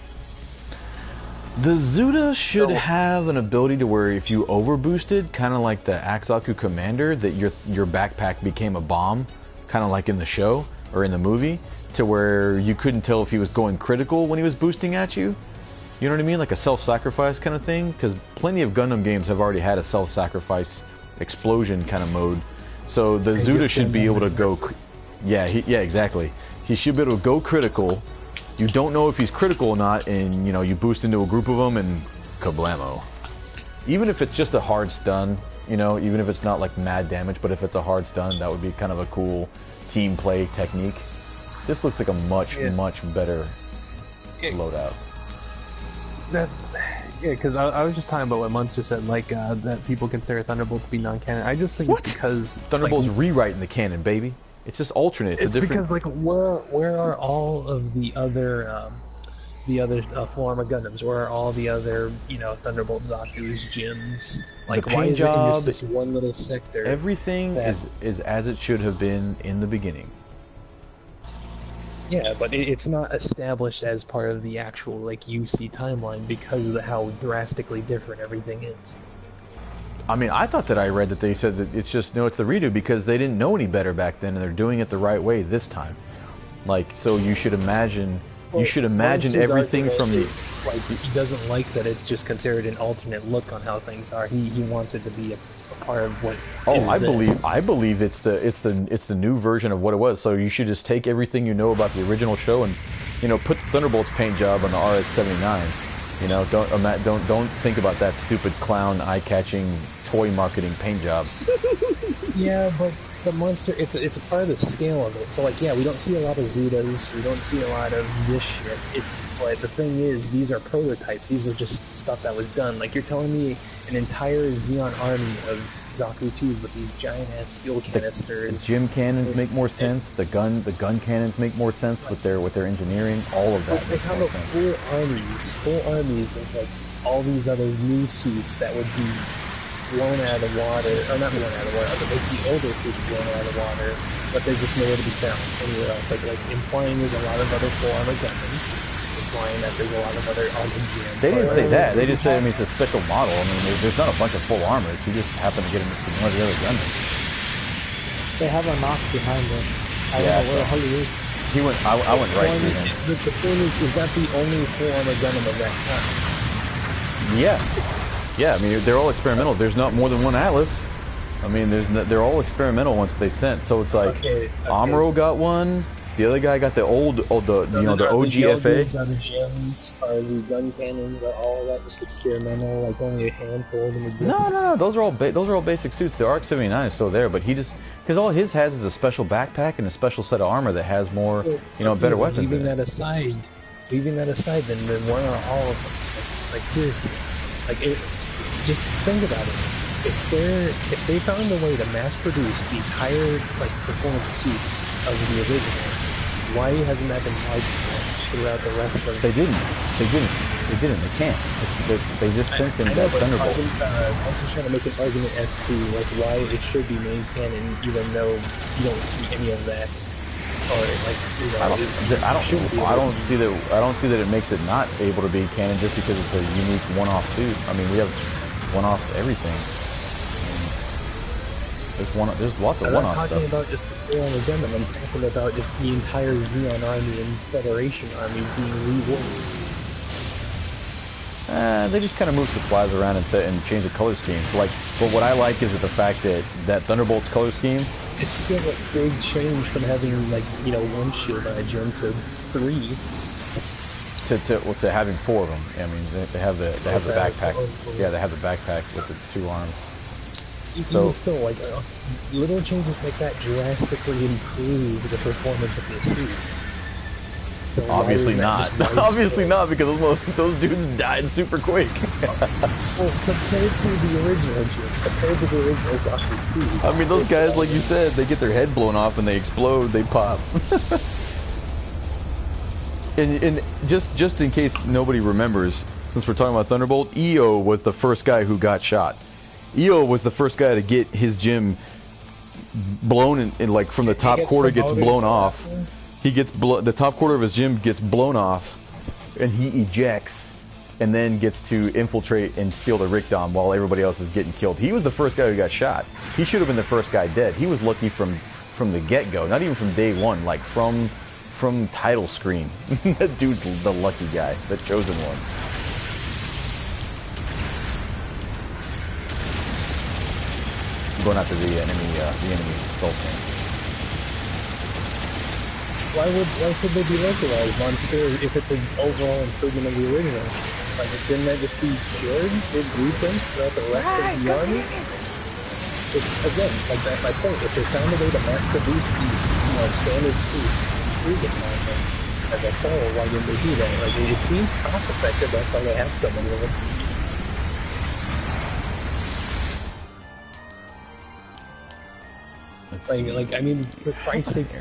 The Zuda should have an ability to where if you overboosted, kind of like the Axaku Commander, that your backpack became a bomb, kind of like in the show or in the movie, to where you couldn't tell if he was going critical when he was boosting at you. You know what I mean? Like a self-sacrifice kind of thing? Because plenty of Gundam games have already had a self-sacrifice explosion kind of mode. So the Zuda should be able to go... Yeah, exactly. He should be able to go critical. You don't know if he's critical or not, and, you know, you boost into a group of them, and kablamo. Even if it's just a hard stun, you know, even if it's not like mad damage, but if it's a hard stun, that would be kind of a cool team play technique. This looks like a much better loadout. Yeah, because I was just talking about what Munster said, like, that people consider Thunderbolt to be non-canon. I just think it's because... Thunderbolt's rewriting the canon, baby. It's just alternate. It's because, like, where are all of the other Florma Gundams? Where are all the other, you know, Thunderbolt Zaku's gyms? Like, why is it in just this one little sector? Everything is as it should have been in the beginning. Yeah, but it's not established as part of the actual, like, UC timeline because of how drastically different everything is. I mean, I thought that I read that they said that it's just, no, it's the redo because they didn't know any better back then and they're doing it the right way this time. Like, so you should imagine, everything from the... Like, he doesn't like that it's just considered an alternate look on how things are. He wants it to be a part of what... I believe it's the new version of what it was. So you should just take everything you know about the original show and, you know, put Thunderbolt's paint job on the RX-79. You know, don't think about that stupid clown eye-catching toy marketing paint job. Yeah, but the monster, it's a part of the scale of it. So like, yeah, we don't see a lot of Zudas, we don't see a lot of this shit. But the thing is, these are prototypes. These were just stuff that was done. Like, you're telling me an entire Xeon army of Zaku 2s with these giant-ass fuel canisters. The gym cannons make more sense. The gun cannons make more sense with their engineering. All of that makes more sense. Full armies of like all these other new suits that would be blown out of the water, or not blown out of the water, but they'd be older suits blown out of the water, but they're just nowhere to be found anywhere else. Like implying there's a lot of other full armor Gundams, implying that there's a lot of other armored GMs. They didn't say that. They just said, I mean, it's a special model. I mean, there's not a bunch of full armors. You just happen to get them from one of the other Gundams. They have a knock behind us. I Yeah, don't know where the hell he is. He went. I went right through him. The thing is that the only full armor Gundam of that time? Yeah. Yeah, I mean, they're all experimental. There's not more than one Atlas. I mean, they're all experimental once they sent. So it's like, Amuro got one. The other guy got the old, the OGFA. The gems, are the gun cannons, are all of that just experimental? Like only a handful of them exist? No. Those are all basic suits. The ARC-79 is still there, but he just because all his has is a special backpack and a special set of armor that has more, better weapons. Leaving that aside, then why are all of them? Like seriously, like just think about it. If they found a way to mass produce these higher performance suits of the original, why hasn't that been widespread throughout the rest of? They didn't. They can't. They just sent him that Thunderbolt. I was just trying to make an argument as to why it should be main canon, even though you don't see any of that. Or I don't see that it makes it not able to be canon just because it's a unique one-off suit. I mean, we have one-off everything. There's lots of one-off stuff. I'm not talking about just the full armor Gundam. I'm talking about just the entire Xeon army and Federation army being reworked. They just kind of move supplies around and change the color scheme. But what I like is the fact that Thunderbolt's color scheme. It's still a big change from having one shield on a gem to 3. To having 4 of them. I mean, they have the backpack. Yeah, they have the backpack with the 2 arms. Even still, little changes like that drastically improve the performance of the suit. So obviously not. Obviously not, because those dudes died super quick. Well, compared to the original Gems, compared to the original Zaku 2s. I mean, those guys, like you said, they get their head blown off and they explode, they pop. and just in case nobody remembers, since we're talking about Thunderbolt, EO was the first guy who got shot. EO was the first guy to get his gym blown in from the top quarter gets blown off. He gets the top quarter of his gym gets blown off, and he ejects, and then gets to infiltrate and steal the Rickdom while everybody else is getting killed. He was the first guy who got shot. He should have been the first guy dead. He was lucky from the get-go, not even from day one, like from title screen. That dude's the lucky guy, the chosen one. Going after the enemy Sultan. Why should they be localized monster if it's an overall improvement of the original? Didn't that just be shared with blueprints throughout the rest of the army? Again, that's my point. If they found a way to mass produce these, standard suits, improve upon them as a whole, why didn't they do that? It seems cost effective. That's why they have so many of them. I mean, for Christ's sakes,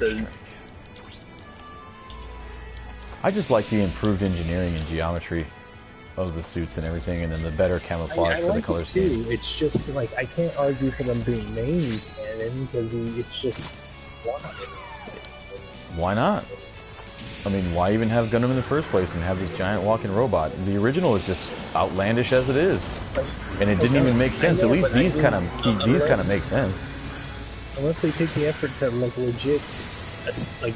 I just like the improved engineering and geometry of the suits and everything, and then the better camouflage for the color scheme. It's just I can't argue for them being main canon because it's just why not? I mean, why even have Gundam in the first place and have this giant walking robot? The original is just outlandish as it is, and it didn't even make sense. At least these kind of make sense. Unless they take the effort to legit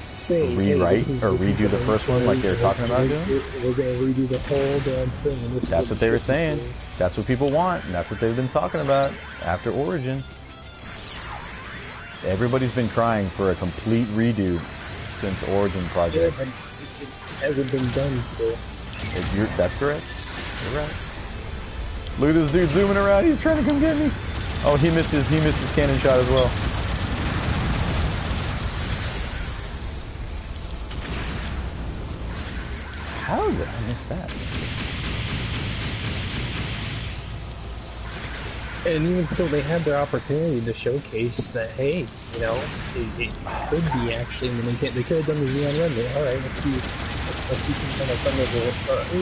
say rewrite or redo the first one like they were talking about doing. We're gonna redo the whole damn thing. And that's what they were saying. That's what people want, and that's what they've been talking about after Origin. Everybody's been crying for a complete redo since Origin project. Yeah, but it hasn't been done still. That's correct. You're right. Look at this dude zooming around. He's trying to come get me. Oh, he missed his cannon shot as well. How did I miss that? And even still, they had their opportunity to showcase that, hey, you know, it could be actually. I mean, they could have done the Xeon Render. All right, let's see some kind of Thunderbolt.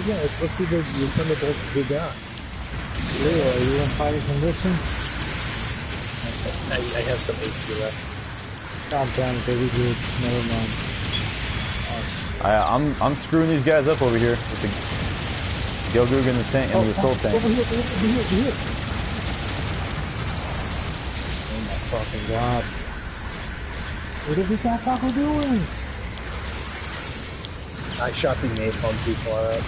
Yeah, let's see the Thunderbolt they got. Leo, are you in fighting condition? I have some HP left. God damn it, baby good. Never mind. I'm screwing these guys up over here with the Gilgoog and the tank and the assault tank. Over here. Oh my fucking god. What is this motherfucker doing? I shot the napalm too far up.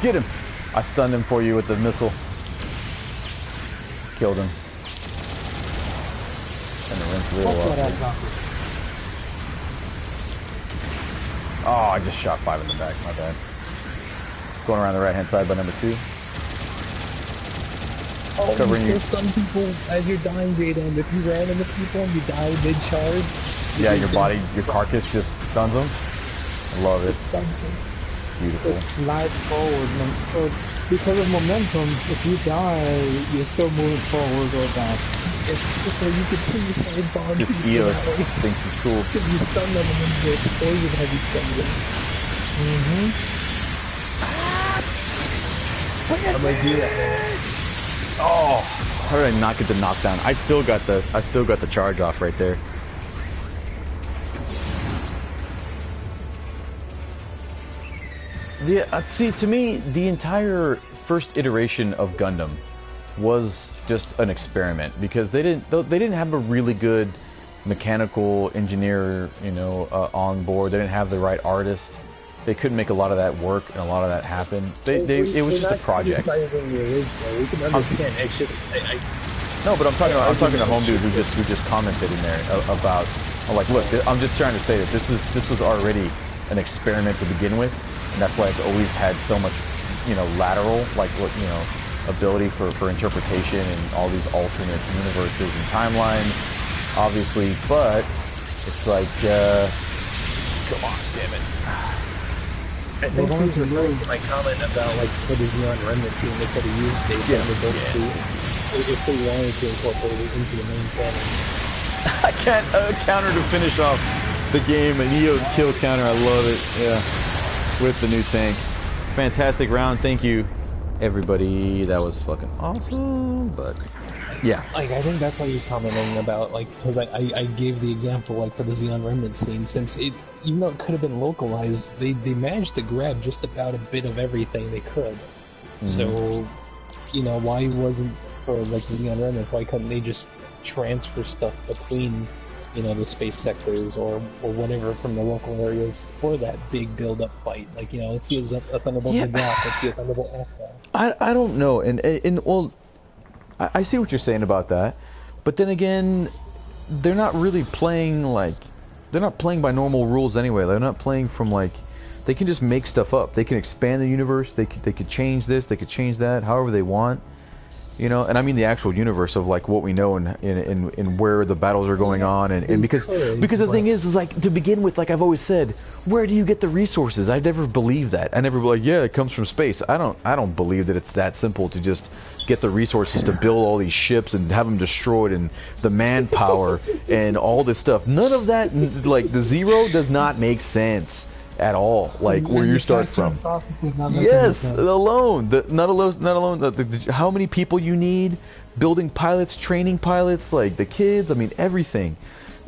Get him! I stunned him for you with the missile. Killed him. And the rinse real well. Oh, I just shot 5 in the back. My bad. Going around the right hand side by number 2. Oh, you still stun people as you're dying, Jadon. If you ran into people and you die mid-charge. Yeah, your body, your carcass just stuns them. I love it. It stuns them. Beautiful. It slides forward. So because of momentum, if you die, you're still moving forward or back. It's just so you can see your side bomb. Just EO thinks it's cool. Because you stun them and then the explosion heavy stuns them. I'm gonna do that. Oh, how did I not get the knockdown? I still got the charge off right there. See, to me, the entire first iteration of Gundam was just an experiment because they didn't have a really good mechanical engineer, you know, on board. They didn't have the right artist. They couldn't make a lot of that work and a lot of that happen. It was just a project. The original. We can understand. It's just no, but I'm talking to home dude who just commented in there about like, look, I'm just trying to say that this was already an experiment to begin with, and that's why it's always had so much, you know, lateral, like, what, you know, ability for interpretation and all these alternate universes and timelines, obviously. But it's like, come on, damn it. I think he was referring to my comment about, like, for the Xeon Remnant scene, they could have used a Thunderbolt suit if they wanted to incorporate it into the main canon. I can't counter to finish off the game, an EO kill counter. I love it. Yeah, with the new tank. Fantastic round. Thank you, everybody. That was fucking awesome. But yeah, like, I think that's why he was commenting about, like, because I gave the example, like, for the Xeon Remnant scene, since it, even though it could have been localized, they managed to grab just about a bit of everything they could. So, you know, why wasn't, for, like, the Xeon Remnants, why couldn't they just transfer stuff between, you know, the space sectors or whatever from the local areas for that big build-up fight? Like, you know, let's see a Thunderbolt Block, let's see a Thunderbolt Alpha. I don't know, and well, I see what you're saying about that, but then again, they're not really playing, like, they're not playing by normal rules anyway. They're not playing from, like, they can just make stuff up. They can expand the universe. They could change this. They could change that. However they want. You know, and I mean the actual universe of, like, what we know in where the battles are going on, and because the thing is like, to begin with, like I've always said, where do you get the resources? I've never believed that. I never be like, yeah, it comes from space. I don't believe that it's that simple to just get the resources to build all these ships and have them destroyed, and the manpower and all this stuff. None of that, like, the zero does not make sense at all, like where you start from. Yes, alone, not alone. How many people you need, building pilots, training pilots, like the kids. I mean, everything.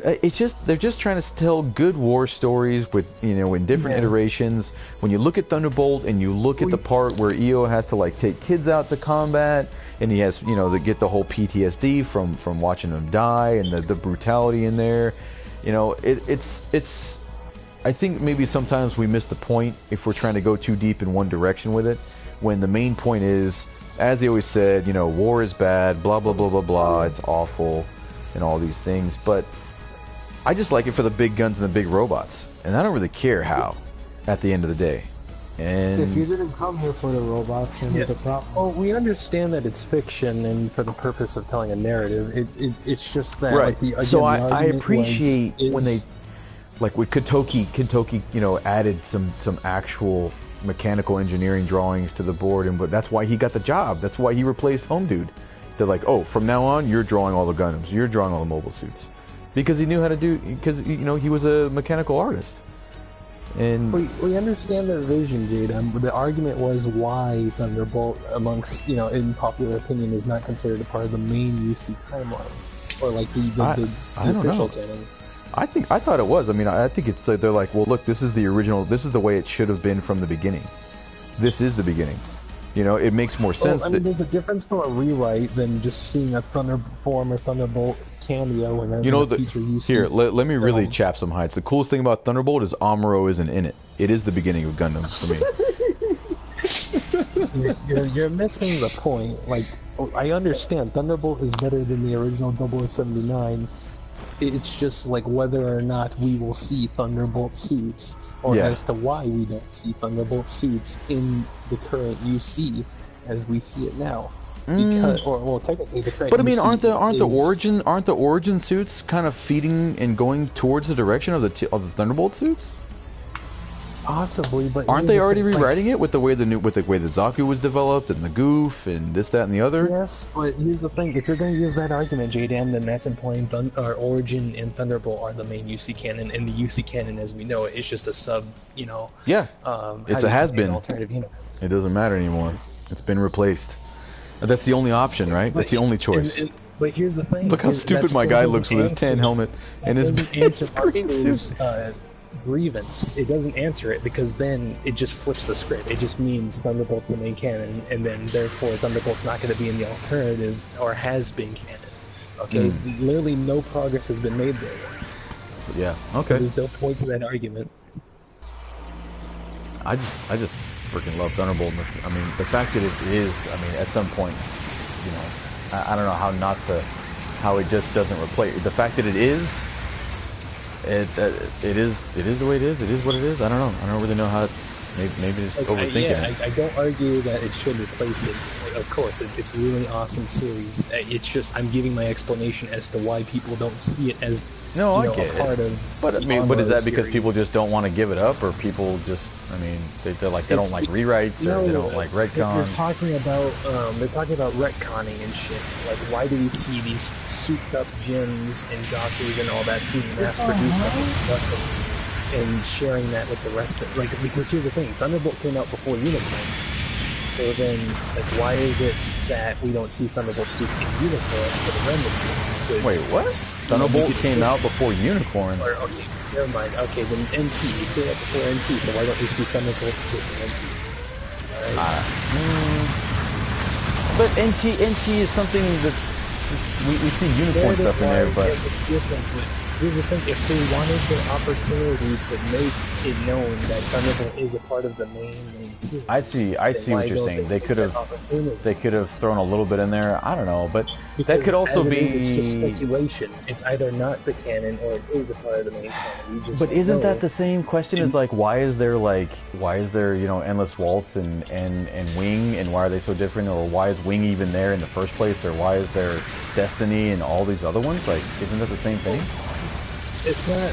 It's just, they're just trying to tell good war stories with, you know, in different iterations. When you look at Thunderbolt and you look at the part where EO has to, like, take kids out to combat, and he has, you know, to get the whole PTSD from watching them die, and the brutality in there. You know, it's. I think maybe sometimes we miss the point if we're trying to go too deep in one direction with it, when the main point is, as they always said, you know, war is bad, blah, blah, blah, blah, blah, it's awful, and all these things. But I just like it for the big guns and the big robots, and I don't really care how, at the end of the day. And if you didn't come here for the robots, then it's a problem. Well, we understand that it's fiction, and for the purpose of telling a narrative, it's just that. Right. Like, so I appreciate like with Kentucky, you know, added some actual mechanical engineering drawings to the board, but that's why he got the job. That's why he replaced Home Dude. They're like, oh, from now on, you're drawing all the Gundams, you're drawing all the mobile suits, because he knew how to do. Because you know he was a mechanical artist. And we understand their vision, Jade. The argument was why Thunderbolt, amongst in popular opinion, is not considered a part of the main UC timeline, or like the official canon. I thought it was. I mean, I think it's they're like, well, look, this is the original. This is the way it should have been from the beginning. This is the beginning. You know, it makes more sense. I mean, there's a difference for a rewrite than just seeing a Thunderform or Thunderbolt cameo and then the future UC. Here, let me really chap some heights. The coolest thing about Thunderbolt is Amuro isn't in it. It is the beginning of Gundam for me. you're missing the point. Like, I understand Thunderbolt is better than the original 0079. It's just like whether or not we will see Thunderbolt suits, or as to why we don't see Thunderbolt suits in the current UC as we see it now. Because, well, technically the current. But I mean, UC aren't the origin suits kind of feeding and going towards the direction of the Thunderbolt suits? Possibly, but aren't they already rewriting it with the way the Zaku was developed and the goof and this, that, and the other? Yes, but here's the thing: if you're going to use that argument, J-Dan, then that's implying Origin and Thunderbolt are the main UC canon, and the UC canon, as we know it, is just a sub. Yeah. It's a has-been. Alternative universe. It doesn't matter anymore. It's been replaced. That's the only option, right? That's the only choice. But here's the thing: look how stupid my guy looks with his tan helmet and his green suit. Grievance. It doesn't answer it, because then it just flips the script. It just means Thunderbolt's the main canon, and then therefore Thunderbolt's not going to be in the alternative or has been canon. Okay, literally no progress has been made there. Yeah. Okay. So there's no point to that argument. I just freaking love Thunderbolt. I mean, the fact that it is. I mean, at some point, I don't know how it just doesn't replace the fact that it is. It is the way it is. It is what it is. I don't know. I don't really know how. Maybe it's overthinking it. I don't argue that it should replace it. Of course, it's a really awesome series. It's just I'm giving my explanation as to why people don't see it as I get a part of. But I mean, but is that because people just don't want to give it up, or people just? I mean, they're like they don't like rewrites, or they don't like retcons. They're talking about retconning and shit. So, like, why do we see these souped up gyms and Zakus and all that being mass produced and sharing that with the rest of because here's the thing, Thunderbolt came out before Unicorn. So then, like, why is it that we don't see Thunderbolt suits in Unicorn for the remnants? So wait, what? Thunderbolt came out before Unicorn. Okay, never mind. Okay, then NT. You came out before NT, so why don't we see Thunderbolt with NT? Alright. But NT is something that we see Unicorn stuff in there, but yes, it's different. But here's the thing: if they wanted the opportunity to make it known that Thunderbolt is a part of the main series, I see what you're saying. They could have thrown a little bit in there. I don't know, but because that could also be. It's just speculation. It's either not the canon or it is a part of the main canon. But isn't that the same question as like why is there Endless Waltz and Wing, and why are they so different, or why is Wing even there in the first place, or why is there Destiny and all these other ones? Like, isn't that the same thing? It's not.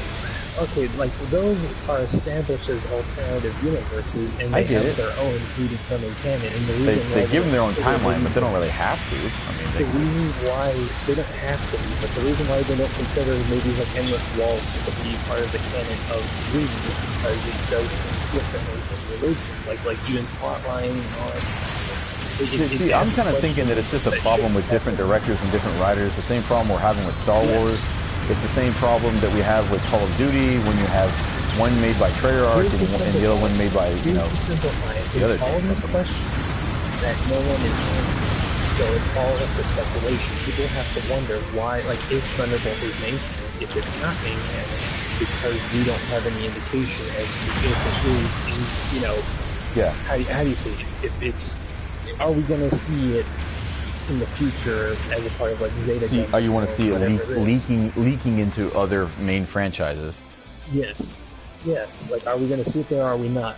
Okay, like, those are established as alternative universes, and they have their own predetermined canon. And the reason they give them their own timeline, but they don't really have to. I mean, the reason why they don't have to be, but the reason why they don't consider maybe like Endless Waltz to be part of the canon of Green is because it does things differently than religion, like even plotline and all that. See, I'm kind of thinking that it's just a problem with different directors and different writers. The same problem we're having with Star Wars. It's the same problem that we have with Call of Duty when you have one made by Treyarch and the other one made by, the simplify it. It's all these questions that no one is answering. So it's all up to speculation. People have to wonder why, like, if Thunderbolt is main canon, if it's not main canon, because we don't have any indication as to if it is, how do you say it? If it's, are we going to see it in the future as a part of like Zeta? You want to see it leaking into other main franchises? Yes. Like, are we going to see it there? Or are we not?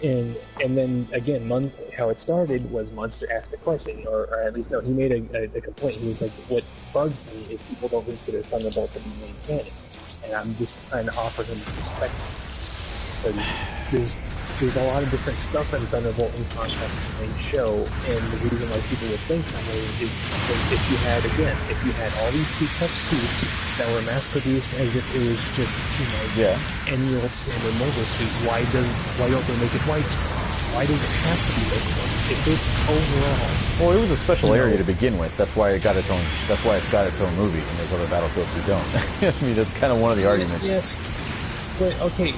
And then again, how it started was Munster asked a question, or at least no, he made a complaint. He was like, "What bugs me is people don't consider Thunderbolt to be main canon." and I'm just trying to offer him perspective. Because there's a lot of different stuff in Thunderbolt and Contrast that they show, and the reason why people would think that way is because if you had all these C-Cup suits that were mass-produced as if it was just, any old standard mobile suit, why don't they make it widescreen? Why does it have to be like that? If it's overall... Well, it was a special area to begin with. That's why it got its own. That's why it's got its own movie, and there's other Battlefields who don't. I mean, that's kind of one of the arguments. Yes, but okay.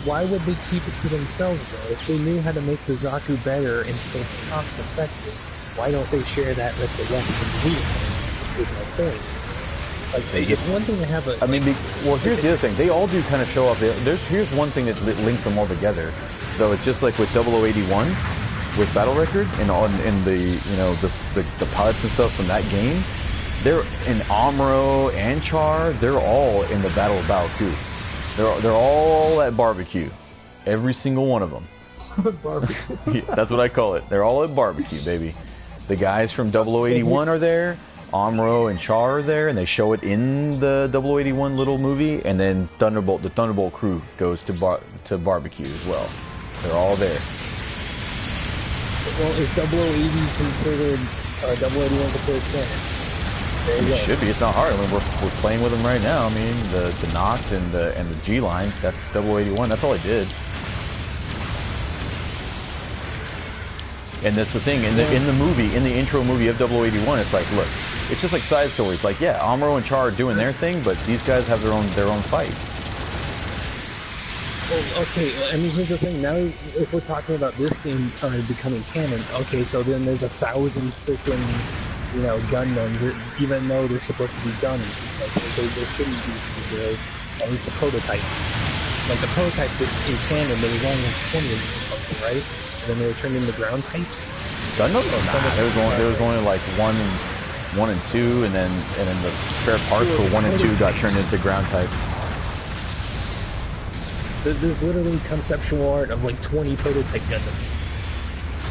Why would they keep it to themselves, though? If they knew how to make the Zaku better and still cost-effective, why don't they share that with the rest of the Zealand? Is my point. Like, it's one thing to have a... I mean, well, here's the other thing. They all do kind of show up. Here's one thing that links them all together. So it's just like with 0081, with Battle Record, and in the, the pilots and stuff from that game, they're in Amuro and Char, they're all in the Battle of Baoku. They're all at barbecue, every single one of them. Barbecue. Yeah, that's what I call it. They're all at barbecue, baby. The guys from 0081 are there. Amuro and Char are there, and they show it in the 0081 little movie. And then the Thunderbolt crew goes to barbecue as well. They're all there. Well, is 0080 considered 0081 considered canon? It should be. It's not hard. I mean, we're playing with them right now. I mean, the Noct and the G line. That's 0081. That's all I did. And that's the thing. In the movie, in the intro movie of 0081, it's like, look, it's just like side stories. Like, yeah, Amuro and Char are doing their thing, but these guys have their own fight. Well, okay. I mean, here's the thing. Now, if we're talking about this game becoming canon, okay, so then there's 1,000 freaking. Gundams, even though they're supposed to be done, like, they shouldn't be there, at least the prototypes. Like, the prototypes in canon, there was only like 20 of them or something, right? And then they were turned into ground types? Gundam? There was only like one and two, and then the spare parts for 1 and 2 got turned into ground types. There's literally conceptual art of like 20 prototype Gundams.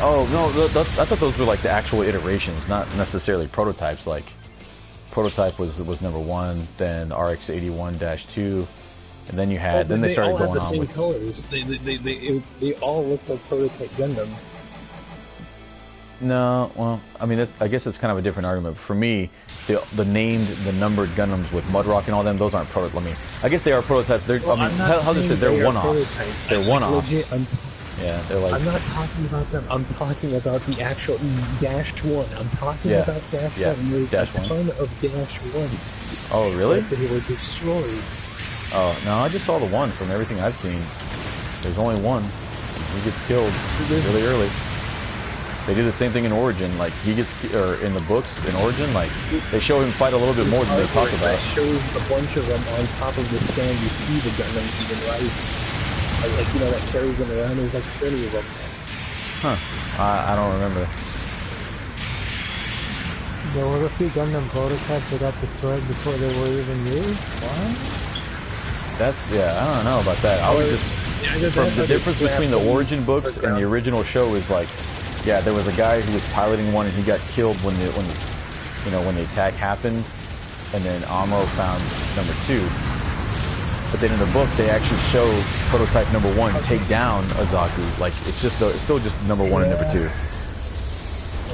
Oh, no, I thought those were like the actual iterations, not necessarily prototypes. Like, prototype was number 1, then RX-81-2, and then you had, then they started going on with... They all have the same colors. They all look like prototype Gundam. No, well, I mean, I guess it's kind of a different argument. For me, the numbered Gundams with Mudrock and all them, those aren't prototypes. I guess they are prototypes. They're, well, I mean, how they say they're one-offs. They're one-offs. Yeah, they're like... I'm not talking about them. I'm talking about the actual -1. I'm talking about -1. There's a ton of -1s. Oh, really? They were destroyed. Oh, no, I just saw the one from everything I've seen. There's only one. He gets killed really early. They do the same thing in Origin. Like, he gets... Or in the books, in Origin, like, they show him fight a little bit more than they talk about. That shows a bunch of them on top of the stand. You see the Gundams even rising. Like, that carries them around. There's like 20 of them. Huh. I don't remember. There were a few Gundam prototypes that got destroyed before they were even used? What? That's, I don't know about that. I was just... the difference between the Origin books and the original show is like, there was a guy who was piloting one and he got killed when the attack happened, and then Amuro found number 2. But then in the book, they actually show prototype number 1 take down a Zaku. Like, it's still just number 1 and number 2.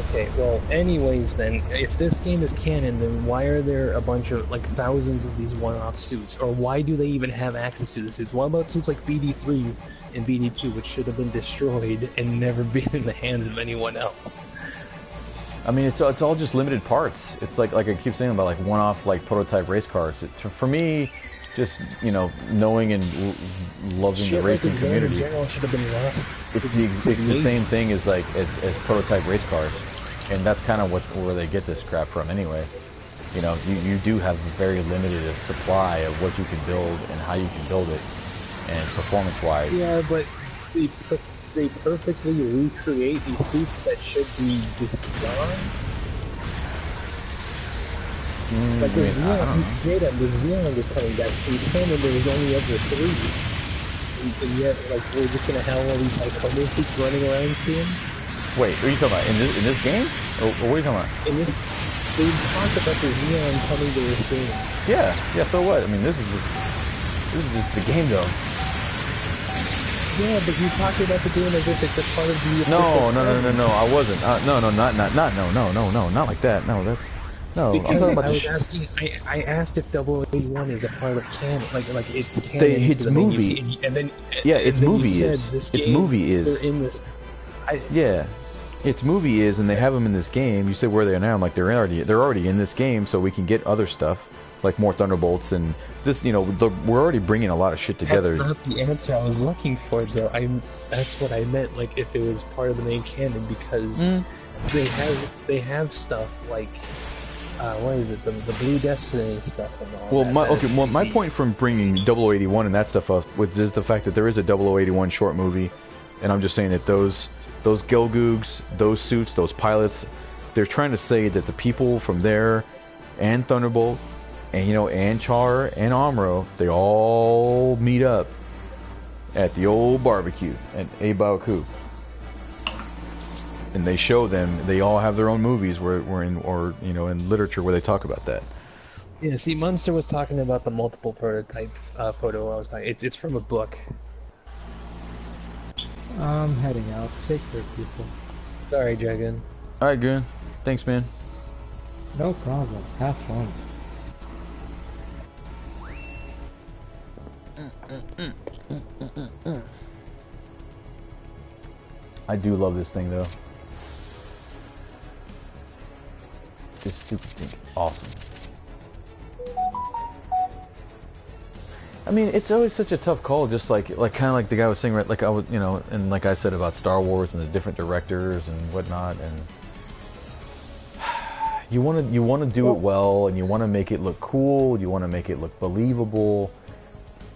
Okay, well, anyways then, if this game is canon, then why are there a bunch of, like, thousands of these one-off suits? Or why do they even have access to the suits? What about suits like BD3 and BD2, which should have been destroyed and never been in the hands of anyone else? I mean, it's all just limited parts. It's like I keep saying about, like, one-off, like, prototype race cars. For me... Just, knowing and loving the racing community. Should have been lost. It's the same thing as as prototype race cars, and that's kind of where they get this crap from anyway. You do have a very limited supply of what you can build and how you can build it, and performance-wise. Yeah, but they perfectly recreate these suits that should be just gone. Like the Xeon is coming back. In canon, there was only ever 3, and yet, like, we're just gonna have all these like Homo suits running around soon. Wait, what are you talking about? In this game? Or what are you talking about? In this, they talked about the Xeon coming to this game. Yeah. So what? I mean, this is just This is just the game, though. Yeah, but you talked about the game as if it's a part of the... No, I wasn't. No, not like that. No, that's... No, because I'm talking about I was asking. I asked if 0081 is a part of canon, like it's canon. It's movie, and then it's then movie you is. said this It's game, movie is. They're in this. Yeah, it's movie is, and they have them in this game. You said where they are now. I'm like they're already in this game, so we can get other stuff like more Thunderbolts and this. You know, we're already bringing a lot of shit together. That's not the answer I was looking for, though. That's what I meant. Like if it was part of the main canon, because they have stuff like. What is it? The Blue Destiny stuff and all that. Well, my point from bringing 0081 and that stuff up is the fact that there is a 0081 short movie, and I'm just saying that those Gelgoogs, those suits, those pilots, they're trying to say that the people from there, and Thunderbolt, and and Char and Amuro, they all meet up at the old barbecue at Abaoku. And they show them. They all have their own movies in literature where they talk about that. Yeah, see, Munster was talking about the multiple prototype photo. I was talking. It's from a book. I'm heading out. Take care, people. Sorry, Dragon. All right, good. Thanks, man. No problem. Have fun. I do love this thing, though. This stupid thing is awesome. I mean, it's always such a tough call, just kind of like the guy was saying, right? Like I was, and like I said about Star Wars and the different directors and whatnot, and you want to do it well, and you want to make it look cool, you want to make it look believable.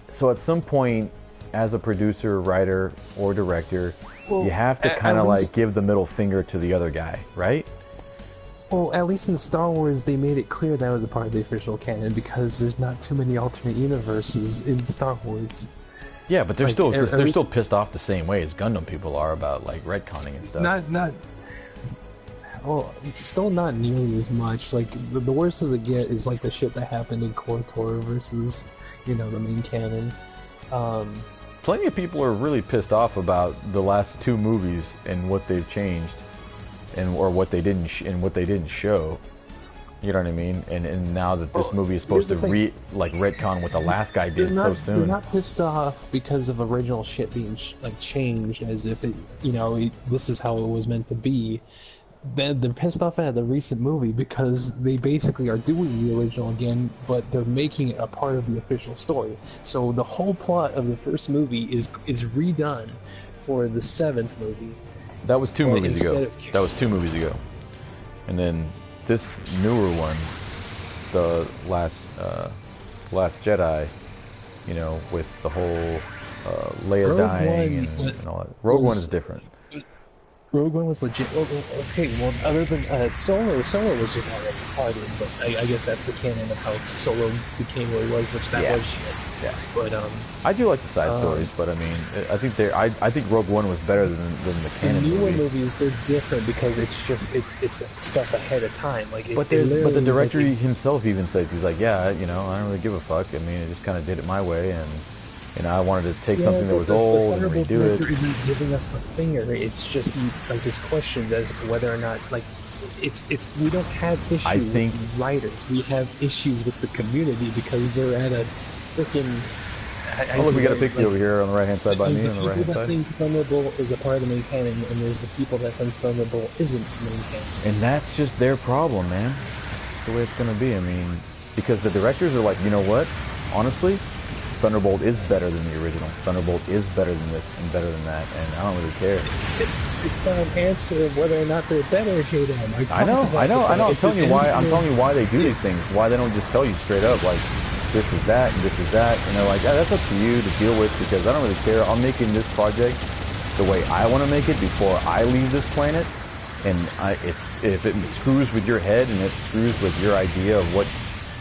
So at some point, as a producer, writer, or director, you have to kind of like give the middle finger to the other guy, right? Well, at least in Star Wars, they made it clear that was a part of the official canon because there's not too many alternate universes in Star Wars. Yeah, but they're still pissed off the same way as Gundam people are about like retconning and stuff. Well, still not nearly as much. Like the worst as it get is like the shit that happened in KOTOR versus, the main canon. Plenty of people are really pissed off about the last two movies and what they've changed, or what they didn't show. You know what I mean? And now that this movie is supposed to retcon what the last guy did so soon. They're not pissed off because of original shit being changed as if it, this is how it was meant to be. They're pissed off at the recent movie because they basically are doing the original again, but they're making it a part of the official story. So the whole plot of the first movie is redone for the 7th movie. That was 2 movies ago. That was 2 movies ago. And then this newer one, the Last Jedi, with the whole Leia dying and all that. Rogue One is different. Rogue One was legit. Okay, well, other than Solo was just not retarded, but I guess that's the canon of how Solo became what he was, which that was shit. Yeah. But I do like the side stories, but I mean, I think Rogue One was better than the canon. The newer movies, they're different because it's stuff ahead of time. But the director himself even says, he's like, I don't really give a fuck. I mean, I just kind of did it my way, and I wanted to take something that was old and redo it. The isn't giving us the finger. It's just there's questions as to whether or not it's we don't have issues with writers. We have issues with the community because they're at a freaking. Look, we got a picture over here on the right hand side by me on the right hand side. There's the people that think Thunderbolt is a part of the main canon, and there's the people that think Thunderbolt isn't the main canon. And that's just their problem, man. That's the way it's gonna be. I mean, because the directors are like, you know what? Honestly, Thunderbolt is better than the original. Thunderbolt is better than this and better than that, and I don't really care. It's not an answer of whether or not they're better, Hayden. I know. I'm telling you why they do these things. Why they don't just tell you straight up like this is that and this is that, and they're like, that's up to you to deal with because I don't really care. I'm making this project the way I want to make it before I leave this planet, and if it screws with your head and it screws with your idea of what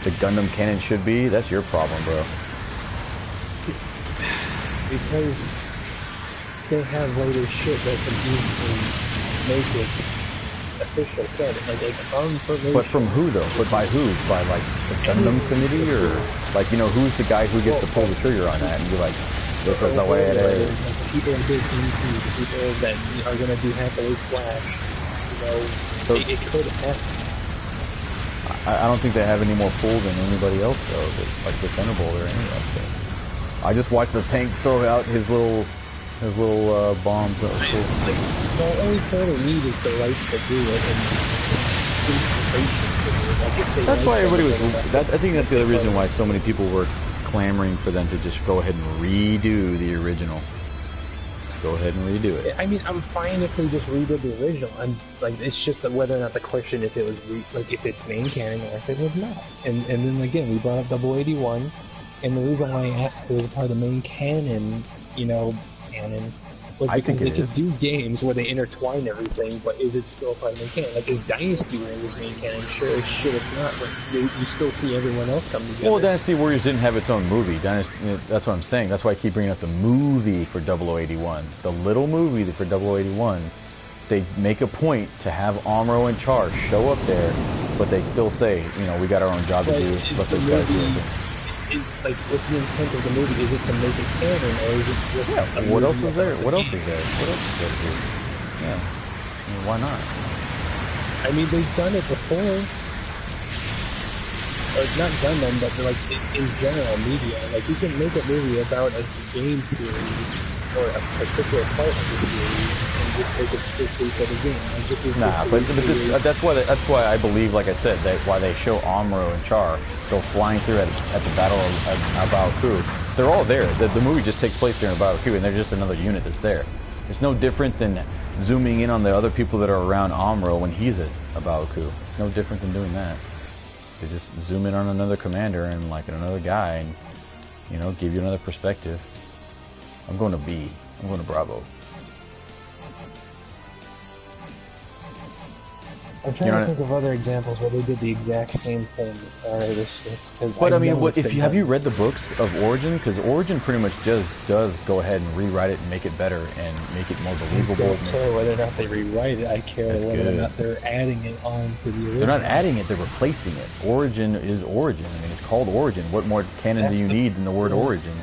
the Gundam canon should be, that's your problem, bro. Because they have later shit that can easily make it official credit, like confirmation. But from who though? But by who? By like the Gundam committee, or like, you know, who's the guy who gets to pull the trigger on that and be like, this is the way it is? Like the people that did GT, the people that are gonna do Hathaway's Flash, you know, so, it could happen. I don't think they have any more pull than anybody else though, like the Thunderbolt or anything else. So. I just watched the tank throw out his little bombs. That was cool. Like, the only thing they need is the rights to do it and inspiration to do it. Like, if they that's why everybody was. I think that's the other reason why so many people were clamoring for them to just go ahead and redo the original. Just go ahead and redo it. I mean, I'm fine if they just redid the original. I'm like, it's just that whether or not the question if it was like if it's main canon or if it was not. And then again, we brought up 081, and the reason why I asked if it was part of the main canon, you know, canon, was because they could do games where they intertwine everything, but is it still part of the main canon? Like, is Dynasty Warriors main canon? Sure as shit it's not, but you still see everyone else come together. Well, Dynasty Warriors didn't have its own movie. That's what I'm saying. That's why I keep bringing up the movie for 0081. The little movie for 0081, they make a point to have Amuro and Char show up there, but they still say, you know, we got our own job to do. Let those guys do it. Like, what's the intent of the movie? Is it to make it canon, or is it just what else is there? What else is there? What else is there to do? Yeah. I mean, why not? I mean, they've done it before. Or not done them, but like in general media. Like, you can make a movie about a game series or a particular part of the series and just make it strictly for the game. Like, this is that's why I believe, like I said, that why they show Amuro and Char go flying through at the Battle of Baoku. They're all there. The movie just takes place there in Baoku, and they're just another unit that's there. It's no different than zooming in on the other people that are around Amuro when he's at Baoku. It's no different than doing that. They just zoom in on another commander and like another guy, and, you know, give you another perspective. I'm going to B. I'm going to Bravo. I'm trying to think of other examples where they did the exact same thing. But I mean, have you read the books of Origin? Because Origin pretty much just does go ahead and rewrite it and make it better and make it more believable. I don't care whether or not they rewrite it. I care whether or not they're adding it on to the original. They're not adding it. They're replacing it. Origin is Origin. I mean, it's called Origin. What more canon do you need than the word Origin?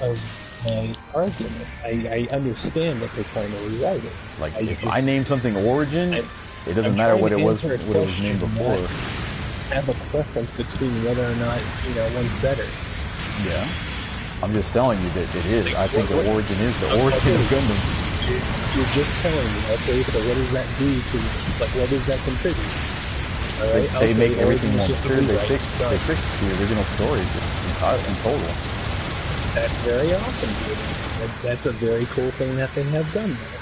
My argument. I understand that they're trying to rewrite it. Like, if I name something Origin, it doesn't matter what it was named before. Have a preference between whether or not, you know, one's better. Yeah. I'm just telling you that it is. I think the Origin is the Origin of Gundam. You're just telling me, okay, so what does that do to this? Like, what does that contribute? Alright, they make everything more mature. They fix the original story in total. That's very awesome, dude. That's a very cool thing that they have done there.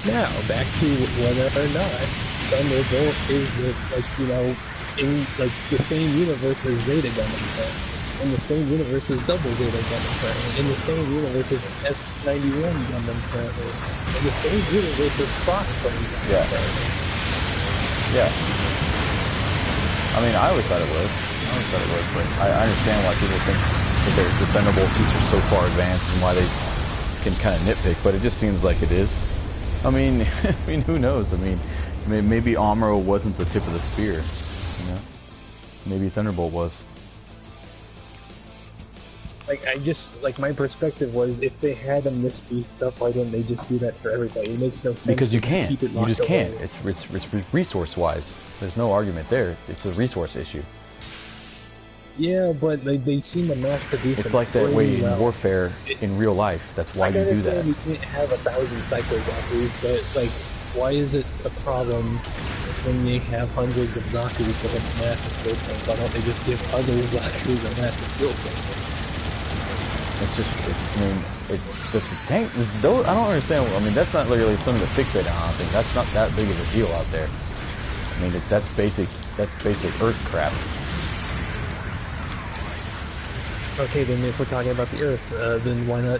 Now, back to whether or not Thunderbolt is the, like, you know, in, like, the same universe as Zeta Gundam currently, in the same universe as Double Zeta Gundam currently, in the same universe as S91 Gundam currently, in the same universe as Crossbone Gundam currently. Yeah. I mean, I always thought it was. But I understand why people think that the Thunderbolt suits are so far advanced and why they can kind of nitpick, but it just seems like it is. I mean, who knows? I mean, maybe Amuro wasn't the tip of the spear, you know? Maybe Thunderbolt was. Like, my perspective was, if they had them this beefed up, why didn't they just do that for everybody? It makes no sense. Because you can't. Keep it You just can't. It's resource-wise. There's no argument there. It's a resource issue. Yeah, but they seem to mass produce. It's like that way in warfare in real life. That's why you do that. You can't have 1,000 Psycho-Zakus, but like, why is it a problem when they have hundreds of Zakus with a massive field tank? Why don't they just give other Zakus a massive field tank? It's just, I mean, the tank. I don't understand. I mean, that's not really something to fixate on. I think that's not that big of a deal out there. I mean, that's basic. That's basic Earth crap. Okay, then if we're talking about the Earth, then why not,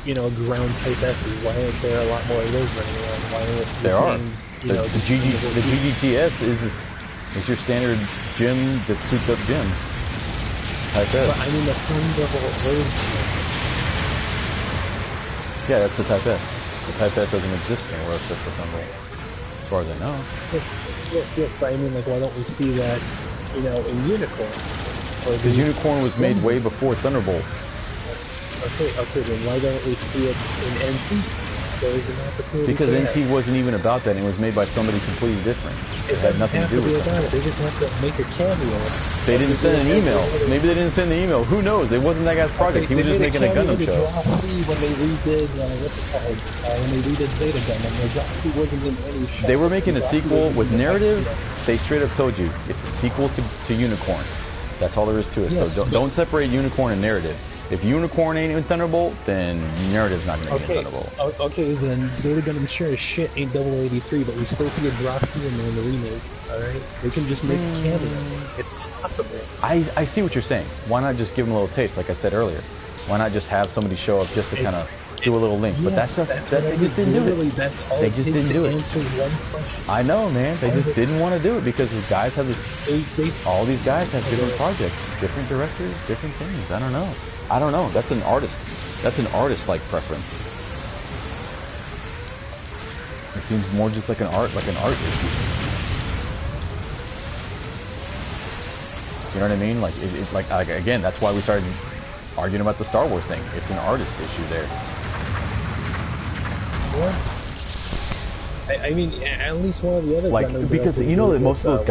you know, ground type S's? Why aren't there a lot more of those running around? Why aren't there same, you know, the GGTS is your standard gym that suits up gym. Type S. But I mean the Thunderbolt version. Yeah, that's the Type S. The Type S doesn't exist anywhere except for Thunderbolt. far as I know. Yes, but I mean, like, why don't we see that, you know, in Unicorn? Because Unicorn was made way before Thunderbolt. Okay, then why don't we see it in NT? There's an opportunity. Because NT wasn't even about that, and it was made by somebody completely different. It had nothing to do with that. They just have to make a cameo. They didn't send an email. Maybe they didn't send the email. Who knows? It wasn't that guy's project. He was just making a Gundam show. When they redid, what's it called? When they redid Zeta Gundam, Rossi wasn't in any show. They were making a sequel with narrative. They straight up told you it's a sequel to Unicorn. That's all there is to it. Yes, so don't separate Unicorn and narrative. If Unicorn ain't in Thunderbolt, then narrative's not going to be in Thunderbolt. Okay, then Zeta Gundam sure as shit ain't 0083, but we still see a Droxy in there in the remake. Alright? They can just make a cameo. It's possible. I see what you're saying. Why not just give them a little taste, like I said earlier? Why not just have somebody show up just to kind of do a little link? But yes, they just didn't do it. That's all they just didn't do it. Answer one question. I know, man. They just didn't want to do it because these guys have this. All these guys have different projects, different directors, different things. I don't know. That's an artist. That's an artist-like preference. It seems more just like an art issue. You know what I mean? Like, like again, that's why we started arguing about the Star Wars thing. It's an artist issue there. I mean, at least one of the other like, because you know that most of those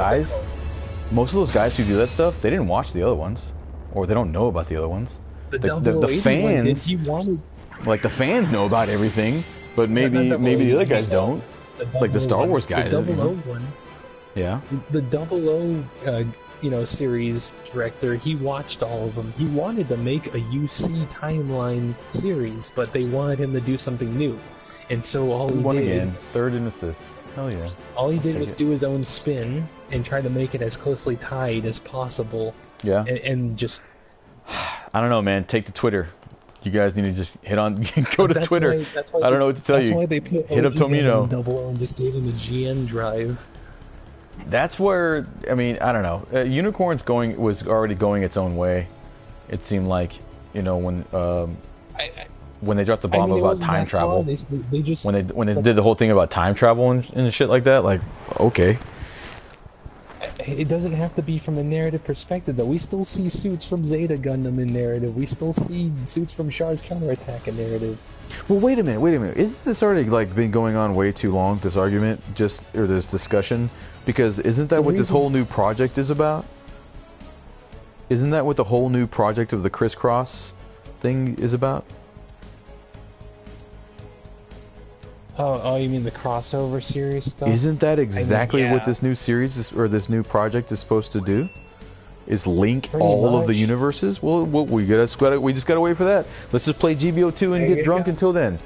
guys who do that stuff, they didn't watch the other ones, or they don't know about the other ones. The fans, like the fans know about everything, but maybe the other guys don't. Like the Star Wars guys. The 00 one. Yeah. The 00, series director, he watched all of them. He wanted to make a UC timeline series, but they wanted him to do something new. And so all he did... again, third in assists. Hell yeah. All he did was do his own spin and try to make it as closely tied as possible. Yeah. And just... I don't know, man. Take to Twitter. You guys need to just go to Twitter. I don't know what to tell you. That's why they put hit up Tomino. Double and just gave him a GN drive. That's where, I mean, I don't know. Unicorn's was already going its own way. It seemed like, when they dropped the bomb about time travel. They just, when they did the whole thing about time travel and shit like that, like, okay. It doesn't have to be from a narrative perspective, though. We still see suits from Zeta Gundam in narrative. We still see suits from Char's counterattack in narrative. Well, wait a minute. Isn't this already like been going on way too long? This argument, or this discussion, because isn't that what this whole new project is about? Isn't that what the whole new project of the crisscross thing is about? Oh, you mean the crossover series stuff? Isn't that exactly what this new series or this new project is supposed to do? Is link all of the universes? Well, we just gotta wait for that. Let's just play GBO2 and get drunk until then.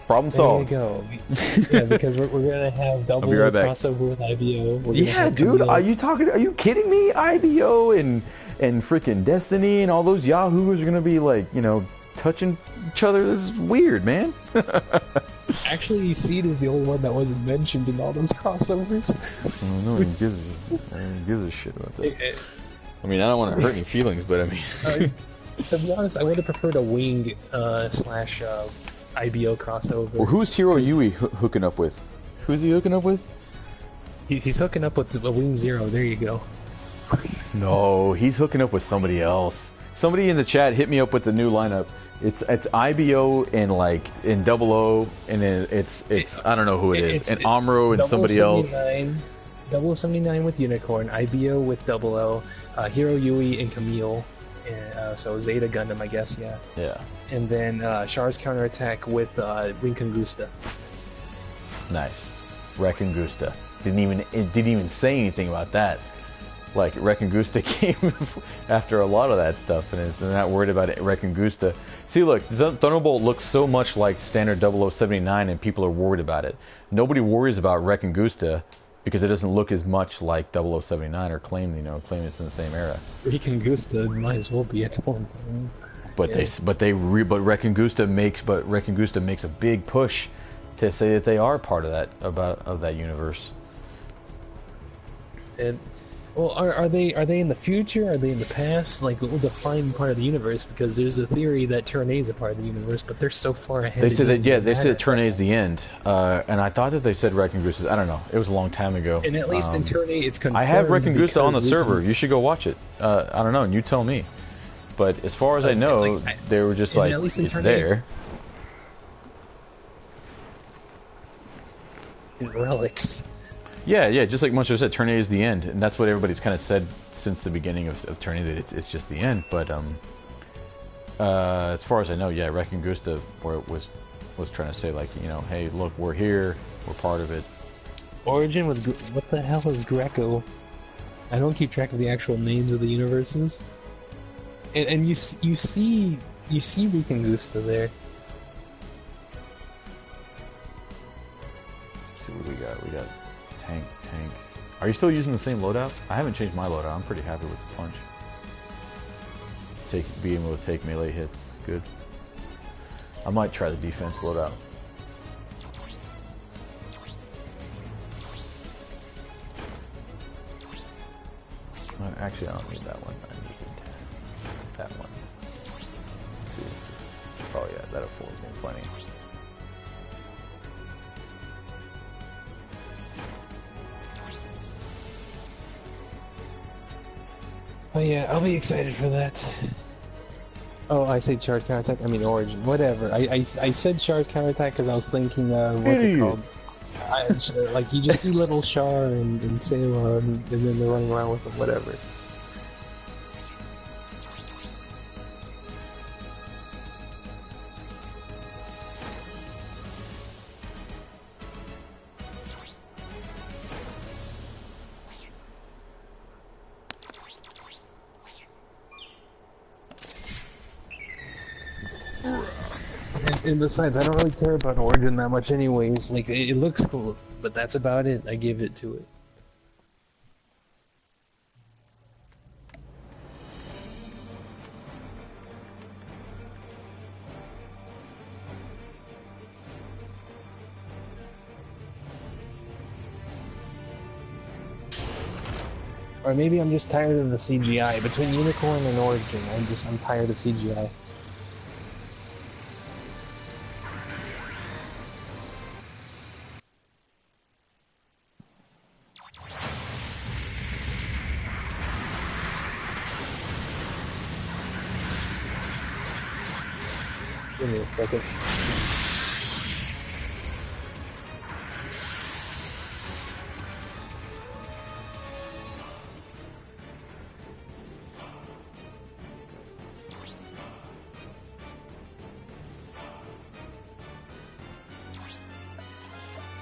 Problem solved. There you go. Yeah, because we're gonna have double crossover with IBO. Yeah, dude. Are you kidding me? IBO and freaking Destiny and all those yahoos are gonna be like, touching each other. This is weird, man. Actually, SIDE is the only one that wasn't mentioned in all those crossovers. No one gives a shit about that. I mean, I don't want to hurt any feelings, but I mean... to be honest, I would have preferred a Wing slash IBO crossover. Well, who's Hiro Yui hooking up with? Who's he hooking up with? He's hooking up with a Wing Zero. There you go. No, he's hooking up with somebody else. Somebody in the chat hit me up with the new lineup. It's IBO and in 00, and then it's I don't know who it is. And Amuro and somebody else. 0079 with Unicorn, IBO with 00, Hiro Yui and Camille, and, so Zeta Gundam, I guess, yeah. Yeah. And then Char's counterattack with Rinkangusta. Nice. Recongusta. It didn't even say anything about that. Like, Recongusta came after a lot of that stuff, and they're not worried about it. Recongusta. See, look, Thunderbolt looks so much like standard 0079, and people are worried about it. Nobody worries about Recongusta because it doesn't look as much like 0079 or claim it's in the same era. Recongusta might as well be its own thing. But Recongusta makes a big push to say that they are part of that universe. Well, are they in the future? Are they in the past? Like, what will define part of the universe? Because there's a theory that Turn A is a part of the universe, but they're so far ahead. They said that, yeah, they said Turn A is the end, and I thought that they said Wrecking Goose is. I don't know. It was a long time ago. And at least in Turn A, it's confirmed. I have Wrecking Goose on the server. You should go watch it. I don't know, and you tell me. But as far as I know, they were just like, it's there. Relics. Yeah, just like Muncher said, Turn A is the end, and that's what everybody's kind of said since the beginning of Turn A, that it's just the end. But as far as I know, yeah, Wrecking Goose was trying to say, like, you know, hey, look, we're here, we're part of it. Origin was what the hell is Greco? I don't keep track of the actual names of the universes. And you see Wrecking Goose there. Let's see what we got. We got tank. Are you still using the same loadout? I haven't changed my loadout. I'm pretty happy with the punch. Being able to take melee hits, good. I might try the defense loadout. Actually, I don't need that one. I need that one. Let's see. Oh yeah, that affords me plenty. Oh yeah, I'll be excited for that. Oh, I say charge counterattack. I mean Origin. Whatever. I said charge counterattack because I was thinking, what's it called? Like you just see little Char and Sailor, and then they're running around with them. Whatever. And besides, I don't really care about Origin that much anyways. Like, it looks cool, but that's about it. I give it to it. Or maybe I'm just tired of the CGI. Between Unicorn and Origin, I'm tired of CGI. Give me a second.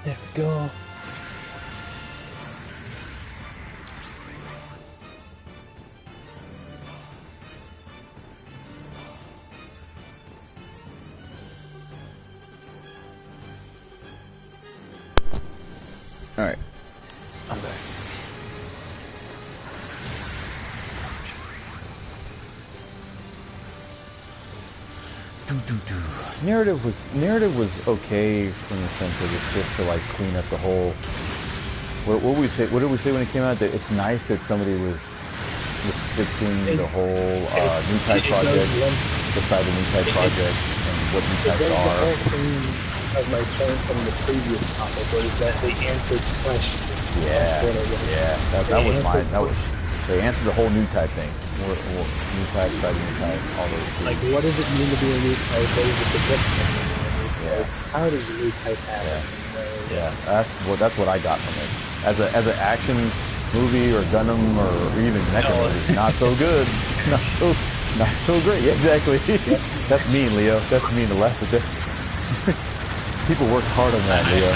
There we go. Alright, I'm back. Narrative was okay from the sense of it's just to like clean up the whole. What did we say when it came out? That it's nice that somebody was fixing the whole new type project, beside the new type project, and what new types are. Of my point from the previous topic was that they answered questions. Yeah, that was mine. They answered the whole new type thing. New type, new type, all those things. Like, what does it mean to be a new type? What is the significance? Yeah. How does a new type happen? Yeah, that's what I got from it. As an action movie or Gundam or even Mecha movie, not so good. Not so great. Yeah, exactly. That's mean, Leo. That's mean to laugh at that. People worked hard on that, Leo.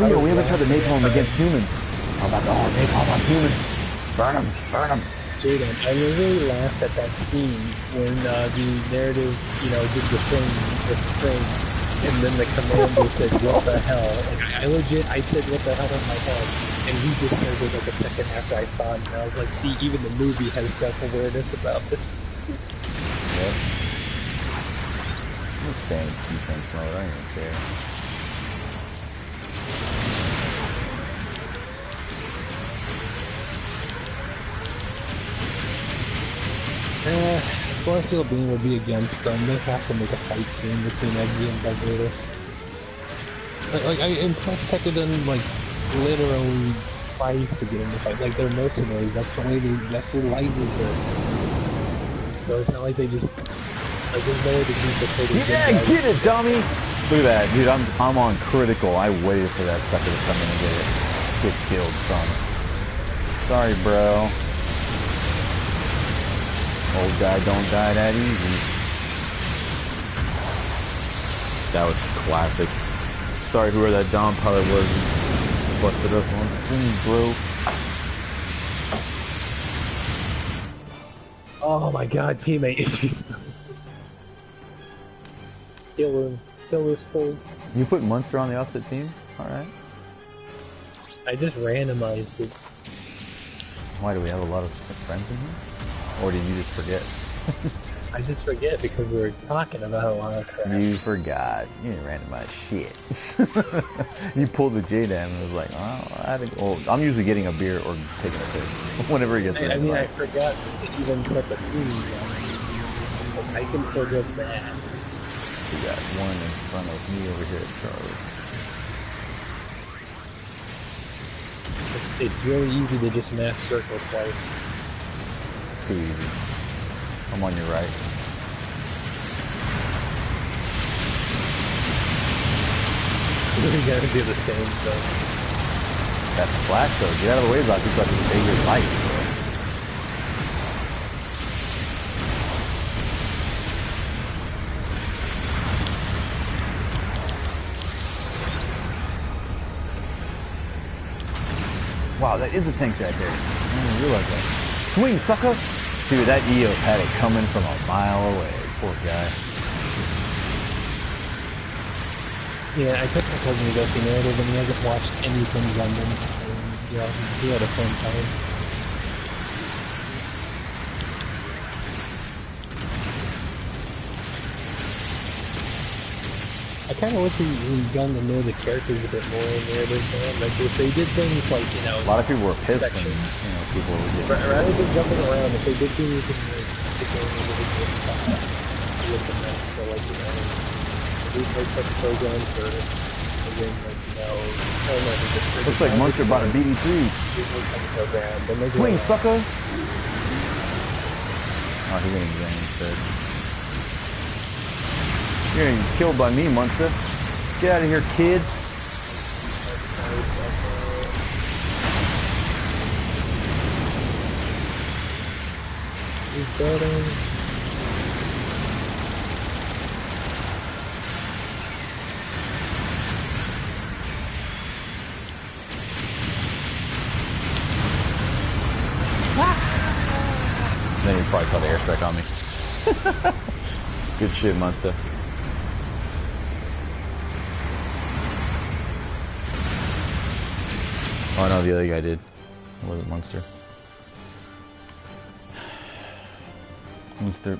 Leo, we haven't tried the napalm against humans. How about the napalm on humans? Burn them. Dude, I really laughed at that scene when the narrative, did the thing, and then the commander said, "What the hell?" Like, I said, "What the hell?" in my head, and he just says it like a second after I thought, and I was like, "See, even the movie has self-awareness about this." Yep. I'm staying in defense mode, I don't even care. Celestial Beam would be against them. They have to make a fight scene between Eggsy and Barbados. And plus Tekkadan, like, literally tries to get in the fight. Like, they're mercenaries. That's the way that's their livelihood. So it's not like they just, like, there's no way to keep the total. Yeah, get it, dummy! Look at that, dude. I'm on critical. I waited for that sucker to come in and get killed, son. Sorry, bro. Old guy don't die that easy. That was classic. Sorry whoever that Dom pilot was. Busted up on screen, bro. Oh my god, teammate, if you still... Kill him. Kill this fool. You put Munster on the opposite team? Alright. I just randomized it. Why, do we have a lot of friends in here? Or did you just forget? I just forget because we were talking about a lot of crap. You forgot. You didn't randomize shit. You pulled the J-Dam and was like, oh, I had to go. Well, I'm usually getting a beer or taking a piss whenever it gets randomized. I mean, I forgot to even set the teams up. I can forget that. We got one in front of me over here at Charlie. It's really easy to just mass circle twice. Too easy. I'm on your right. We're gonna do the same thing. That's the flash though. Get out of the way, Rocky, so I can save your life, bro. Wow, that is a tank right there. I didn't even realize that. Swing, sucker! Dude, that EOS had it coming from a mile away. Poor guy. Yeah, I took my cousin to go see Narrative and he hasn't watched anything Gundam. And, yeah, he had a fun time. I kind of wish we Gundam knew the characters a bit more in Narrative, man. Like, if they did things like, you know... A lot of people were pissed section. when, you know, people were getting... Rather than jumping around, if they did things in the particular individual spot, it would have been nice. So, like, you know, we play such a program for, and then, like, you know, I don't know, looks like Munster bought a BD3. Program, then they Swing, go, sucker! Oh, he went exam instead. You're gonna get killed by me, Munster. Get out of here, kid. He's building. Then he probably saw the airstrike on me. Good shit, Munster. Oh no, the other guy did. It wasn't Munster.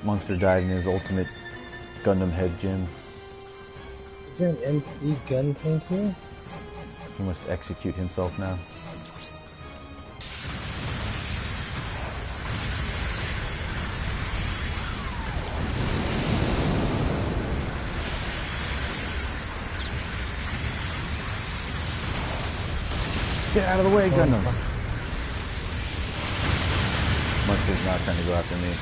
Munster died in his ultimate Gundam head gym. Is there an MP gun tank here? He must execute himself now. Get out of the way, Gundam! Munster's not trying to go after me.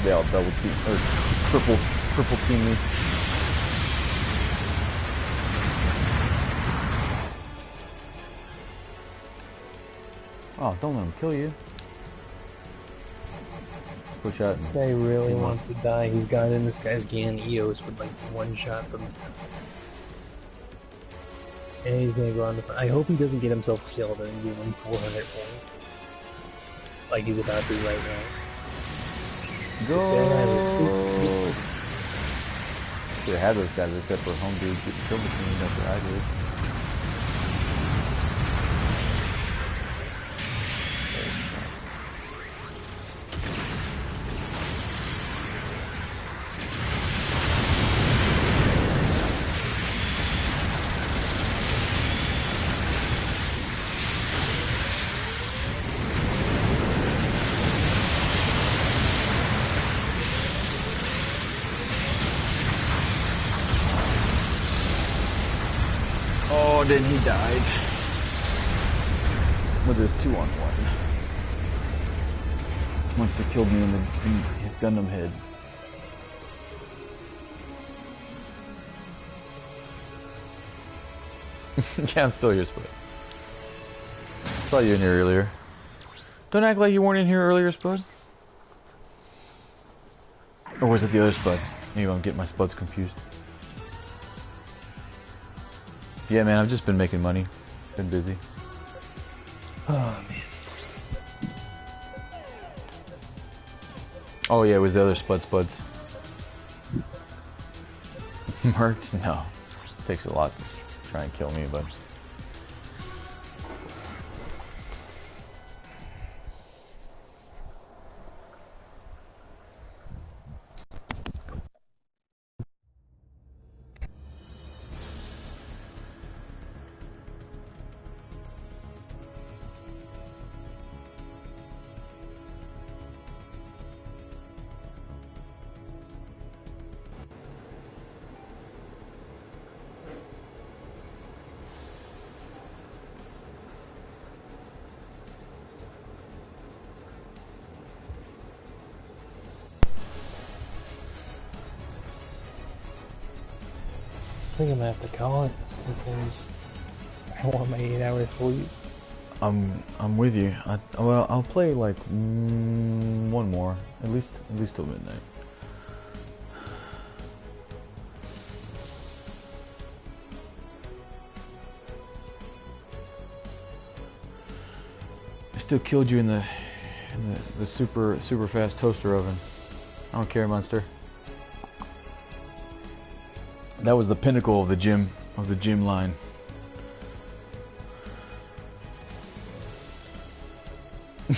They all double team, or triple team me. Oh, don't let him kill you. Push out. This guy really wants to die. He's got in this guy's Gan EOS with like one shot from. And he's gonna go on the. I hope he doesn't get himself killed and give him 400 points. Like he's about to right now. Go! Should have had those guys except for home dudes getting killed between them after I did. Oh, then he died. With his 2-on-1. Monster killed me in his Gundam head. Yeah, I'm still here, Spud. Saw you in here earlier. Don't act like you weren't in here earlier, Spud. Or was it the other Spud? Maybe I'm getting my Spuds confused. Yeah, man, I've just been making money. Been busy. Oh, man. Oh, yeah, it was the other Spuds. Merc? No. It takes a lot to try and kill me, but... I think I'm gonna have to call it because I want my 8 hours sleep. I'm with you. Well, I'll play like one more, at least till midnight. I still killed you in the super fast toaster oven. I don't care, Monster. That was the pinnacle of the gym line.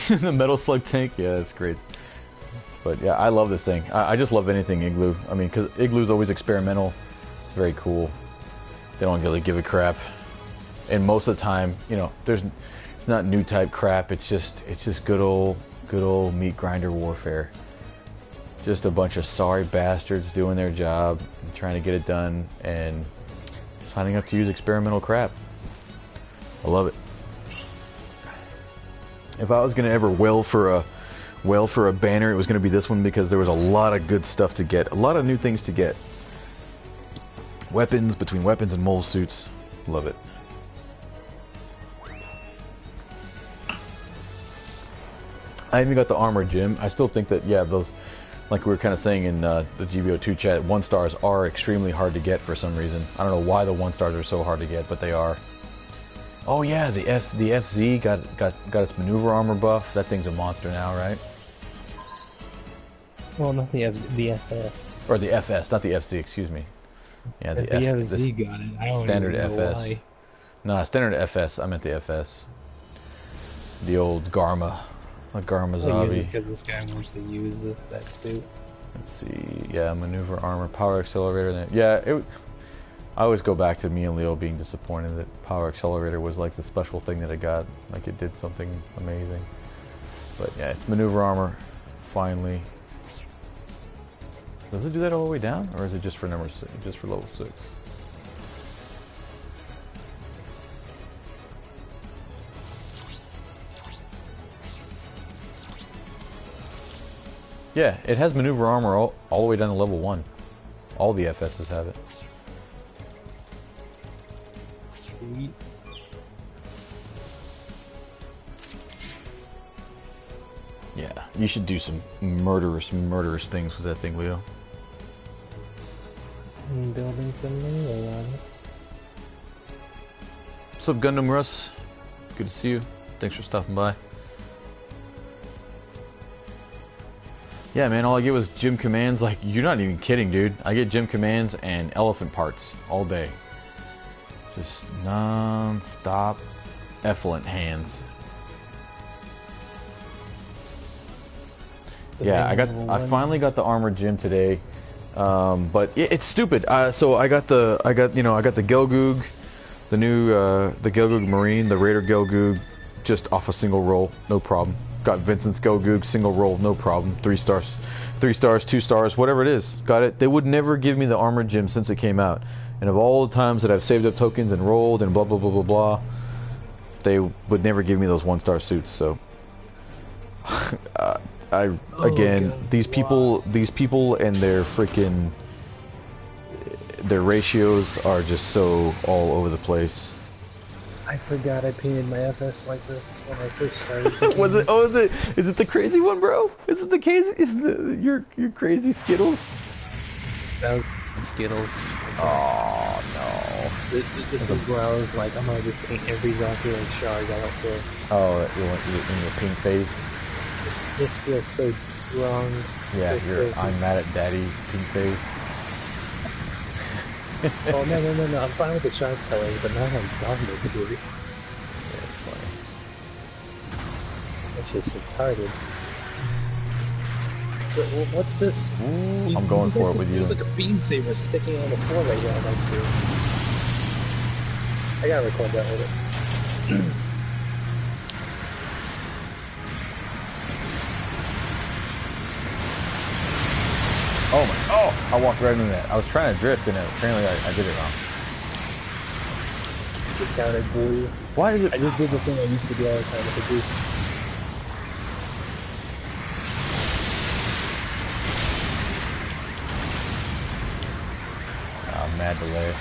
The metal slug tank, yeah, that's great. But yeah, I love this thing. I just love anything Igloo. I mean, because Igloo's always experimental. It's very cool. They don't really give a crap. And most of the time, you know, it's not new type crap. It's just good old meat grinder warfare. Just a bunch of sorry bastards doing their job, and trying to get it done, and signing up to use experimental crap. I love it. If I was gonna ever wail for a banner, it was gonna be this one, because there was a lot of good stuff to get, a lot of new things to get. Weapons, between weapons and mole suits, love it. I even got the armor gym. I still think that, yeah, those, like we were kind of saying in the GBO2 chat, 1-stars are extremely hard to get for some reason. I don't know why the 1-stars are so hard to get, but they are. Oh yeah, the FZ got its maneuver armor buff. That thing's a monster now, right? Well, not the FS. Or the FS, not the FC, excuse me. Yeah, the FZ got it. I don't standard even know FS. why. No, standard FS. I meant the FS. The old Garma. A Garma I use Zabi. it because this guy wants to use that suit. Let's see. Yeah, maneuver armor, power accelerator. Yeah, I always go back to me and Leo being disappointed that power accelerator was like the special thing that it got. Like it did something amazing. But yeah, it's maneuver armor. Finally. Does it do that all the way down, or is it just for number 6? Just for level 6? Yeah, it has maneuver armor all the way down to level 1. All the FSs have it. Sweet. Yeah, you should do some murderous things with that thing, Leo. I'm building some melee on it. What's up, Gundam Russ? Good to see you. Thanks for stopping by. Yeah, man, all I get was gym commands. Like, you're not even kidding, dude. I get gym commands and elephant parts all day. Just non-stop effluent hands. Yeah, I finally got the armored gym today. But it's stupid. So I got the Gelgoog, the new the Gelgoog Marine, the Raider Gelgoog, just off a single roll, no problem. Got Vincent's Gelgoog, single roll, no problem. 3 stars, 2 stars, whatever it is. Got it. They would never give me the armored gym since it came out. And of all the times that I've saved up tokens and rolled and blah blah blah blah blah, they would never give me those 1-star suits. So these people and their freaking their ratios are just so all over the place. I forgot I painted my FS like this when I first started. Was it? Oh, is it the crazy one, bro? Is it the crazy? Your crazy Skittles? That was Skittles. Oh no! This is where I was like, I'm gonna just paint every rocket like shards. I don't care. Oh, you in your pink phase? This feels so wrong. Yeah, I'm mad at Daddy pink phase. Oh no! I'm fine with the shards colors, but not on Gundam here. Yeah, it's funny. That's just retarded. What's this? Ooh, I'm going for it with you. There's like a beam saber sticking on the floor right here on my screen. I gotta record that later. Oh my! Oh! I walked right into that. I was trying to drift, and apparently I did it wrong. Get counted, boy. Why is it? I just did the thing I used to do all the time with the boost. Mad delay.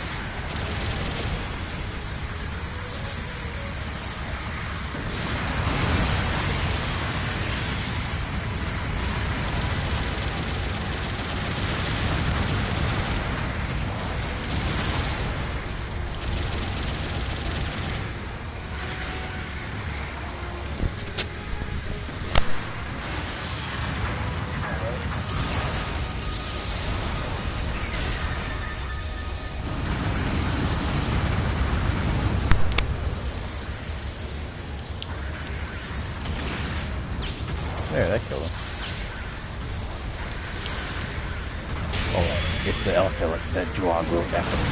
There, that killed him. Oh, it's the alpha, the Drago effort.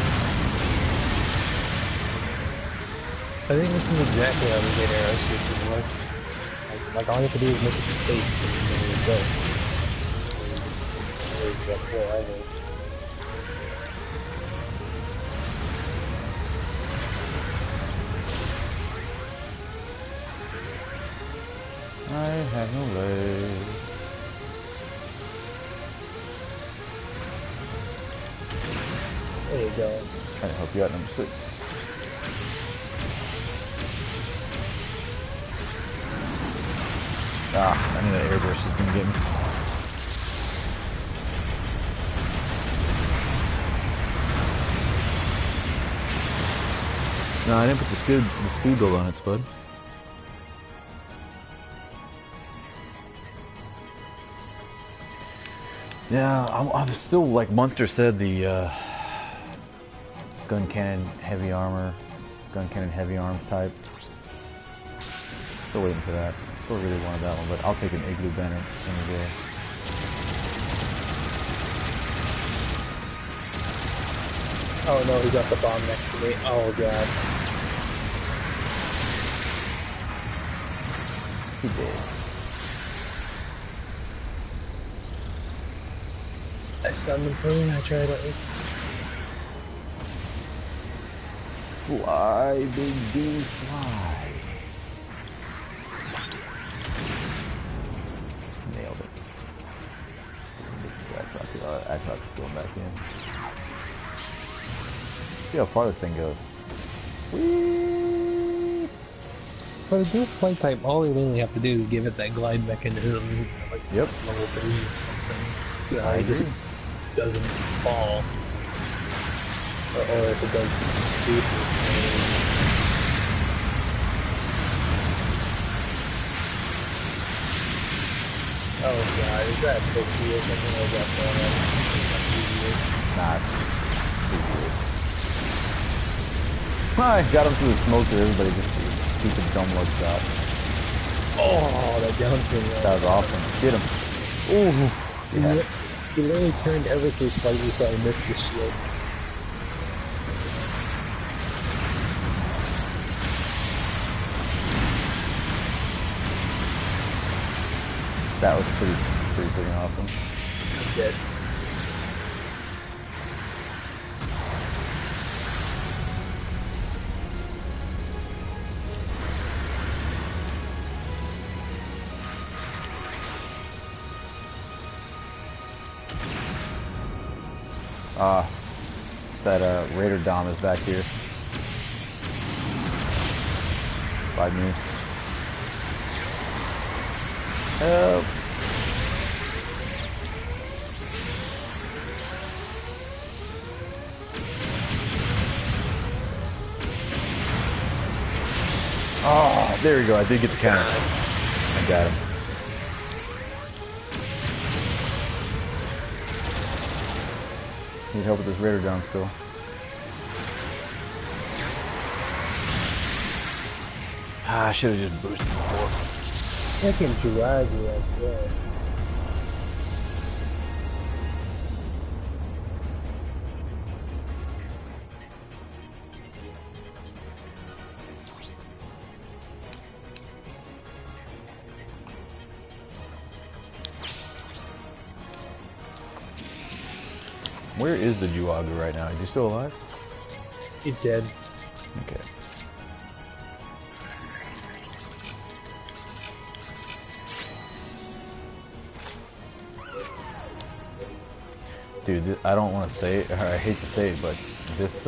I think this is exactly how the Zeta Arrow suits would work. Like all you have to do is make it space and then you go. I have no legs. There you go. Trying to help you out, number 6. Ah, I knew that airburst was gonna get me. No, I didn't put the speed build on it, Spud. Yeah, I'm still, like Munster said, the gun cannon heavy armor, gun cannon heavy arms type. Still waiting for that. Still really wanted that one, but I'll take an igloo banner any day. Oh no, he got the bomb next to me. Oh god. He did. I stunned him clean, I tried it. Fly, big D, fly. Nailed it. Actually, I'm going back in. See how far this thing goes. Whee! For the dual flight type, all we really have to do is give it that glide mechanism, like Yep. level 3 or something. So I it just agree. doesn't fall. Or if it does super. Oh god, is that 50 or something like that going on? Nah, it's too weird. I got him through the smoker, everybody just did a stupid dumb lug shot. Oh, that downswing. That was awesome. Get him. Ooh. Yeah. He literally turned ever so slightly so I missed the shield. That was pretty freaking awesome. I'm dead. That Raider Dom is back here. 5 minutes. Help. Oh, there we go. I did get the counter. I got him. Need help with this Raider down still. Ah, I should have just boosted before. Freaking Jiraiya, I swear. Where is the Juagu right now? Is he still alive? He's dead. Okay. Dude, I don't want to say it, or I hate to say it, but this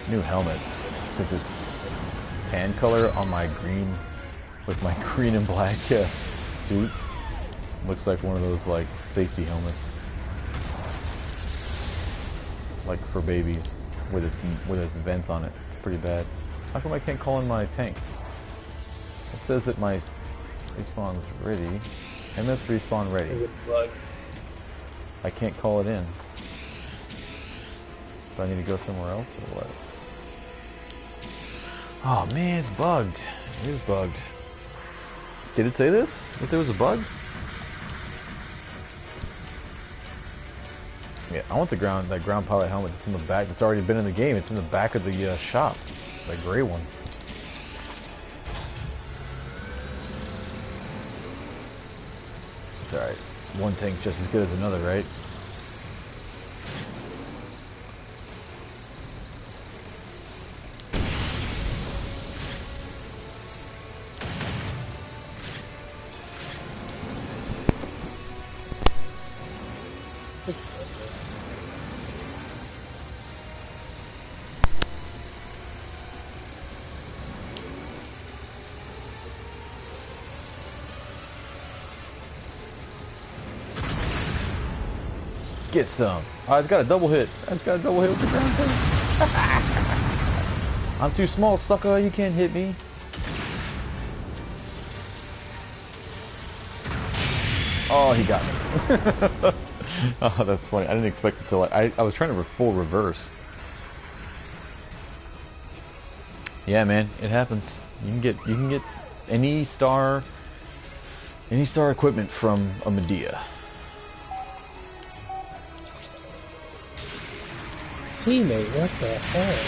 new helmet, because it's tan color on my green, with my green and black suit, looks like one of those like safety helmets. Like for babies, with its vents on it. It's pretty bad. How come I can't call in my tank? It says that my respawn's ready. MS respawn ready. I can't call it in. Do I need to go somewhere else or what? Oh man, it's bugged. It is bugged. Did it say this? That there was a bug? Yeah, I want that ground pilot helmet that's in the back. That's already been in the game. It's in the back of the shop. The gray one. It's alright. One tank's just as good as another, right? Get some. Oh, it's got a double hit. It's got a double hit with the ground thing. I'm too small, sucker. You can't hit me. Oh, he got me. Oh, that's funny. I didn't expect it to. Like, I was trying to full reverse. Yeah, man, it happens. You can get any star equipment from a Medea. Teammate, what the hell?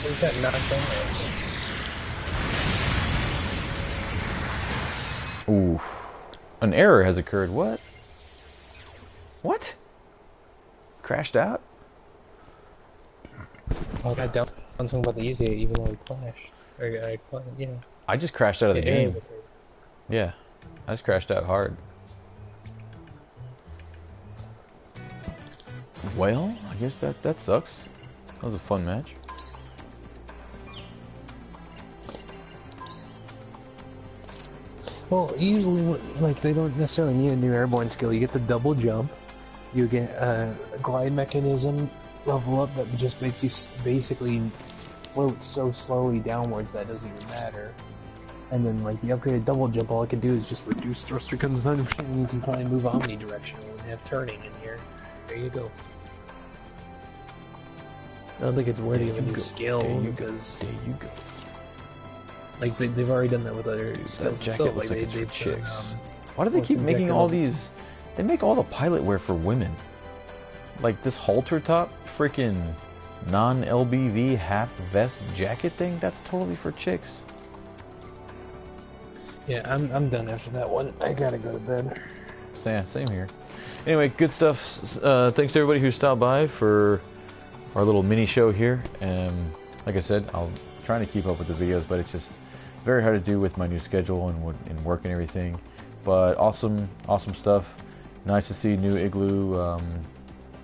What got knocked down? Oof. An error has occurred. What? What? Crashed out? Oh, I got down something about the easy even though we clashed. Yeah. I just crashed out of the game. Errors occurred. Yeah. I just crashed out hard. Well, I guess that sucks. That was a fun match. Well, easily, like, they don't necessarily need a new airborne skill. You get the double jump, you get a glide mechanism level up that just makes you basically float so slowly downwards that it doesn't even matter. And then, like, the upgraded double jump, all it can do is just reduce thruster consumption, and you can probably move omnidirectional and have turning in here. There you go. I don't think it's worthy of a new skill because there you go. Like they've already done that with other skills and stuff. Like they've chicks. done, Why do they keep making all these? They make all the pilot wear for women. Like this halter top, freaking non-LBV half vest jacket thing. That's totally for chicks. Yeah, I'm done after that one. I gotta go to bed. Same here. Anyway, good stuff. Thanks to everybody who stopped by for our little mini show here. Like I said, I'll try to keep up with the videos, but it's just very hard to do with my new schedule and work and everything. But awesome stuff. Nice to see new Igloo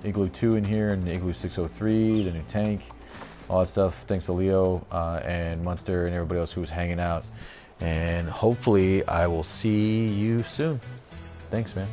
Igloo 2 in here and Igloo 603, the new tank, all that stuff. Thanks to Leo and Munster and everybody else who was hanging out. And hopefully I will see you soon. Thanks, man.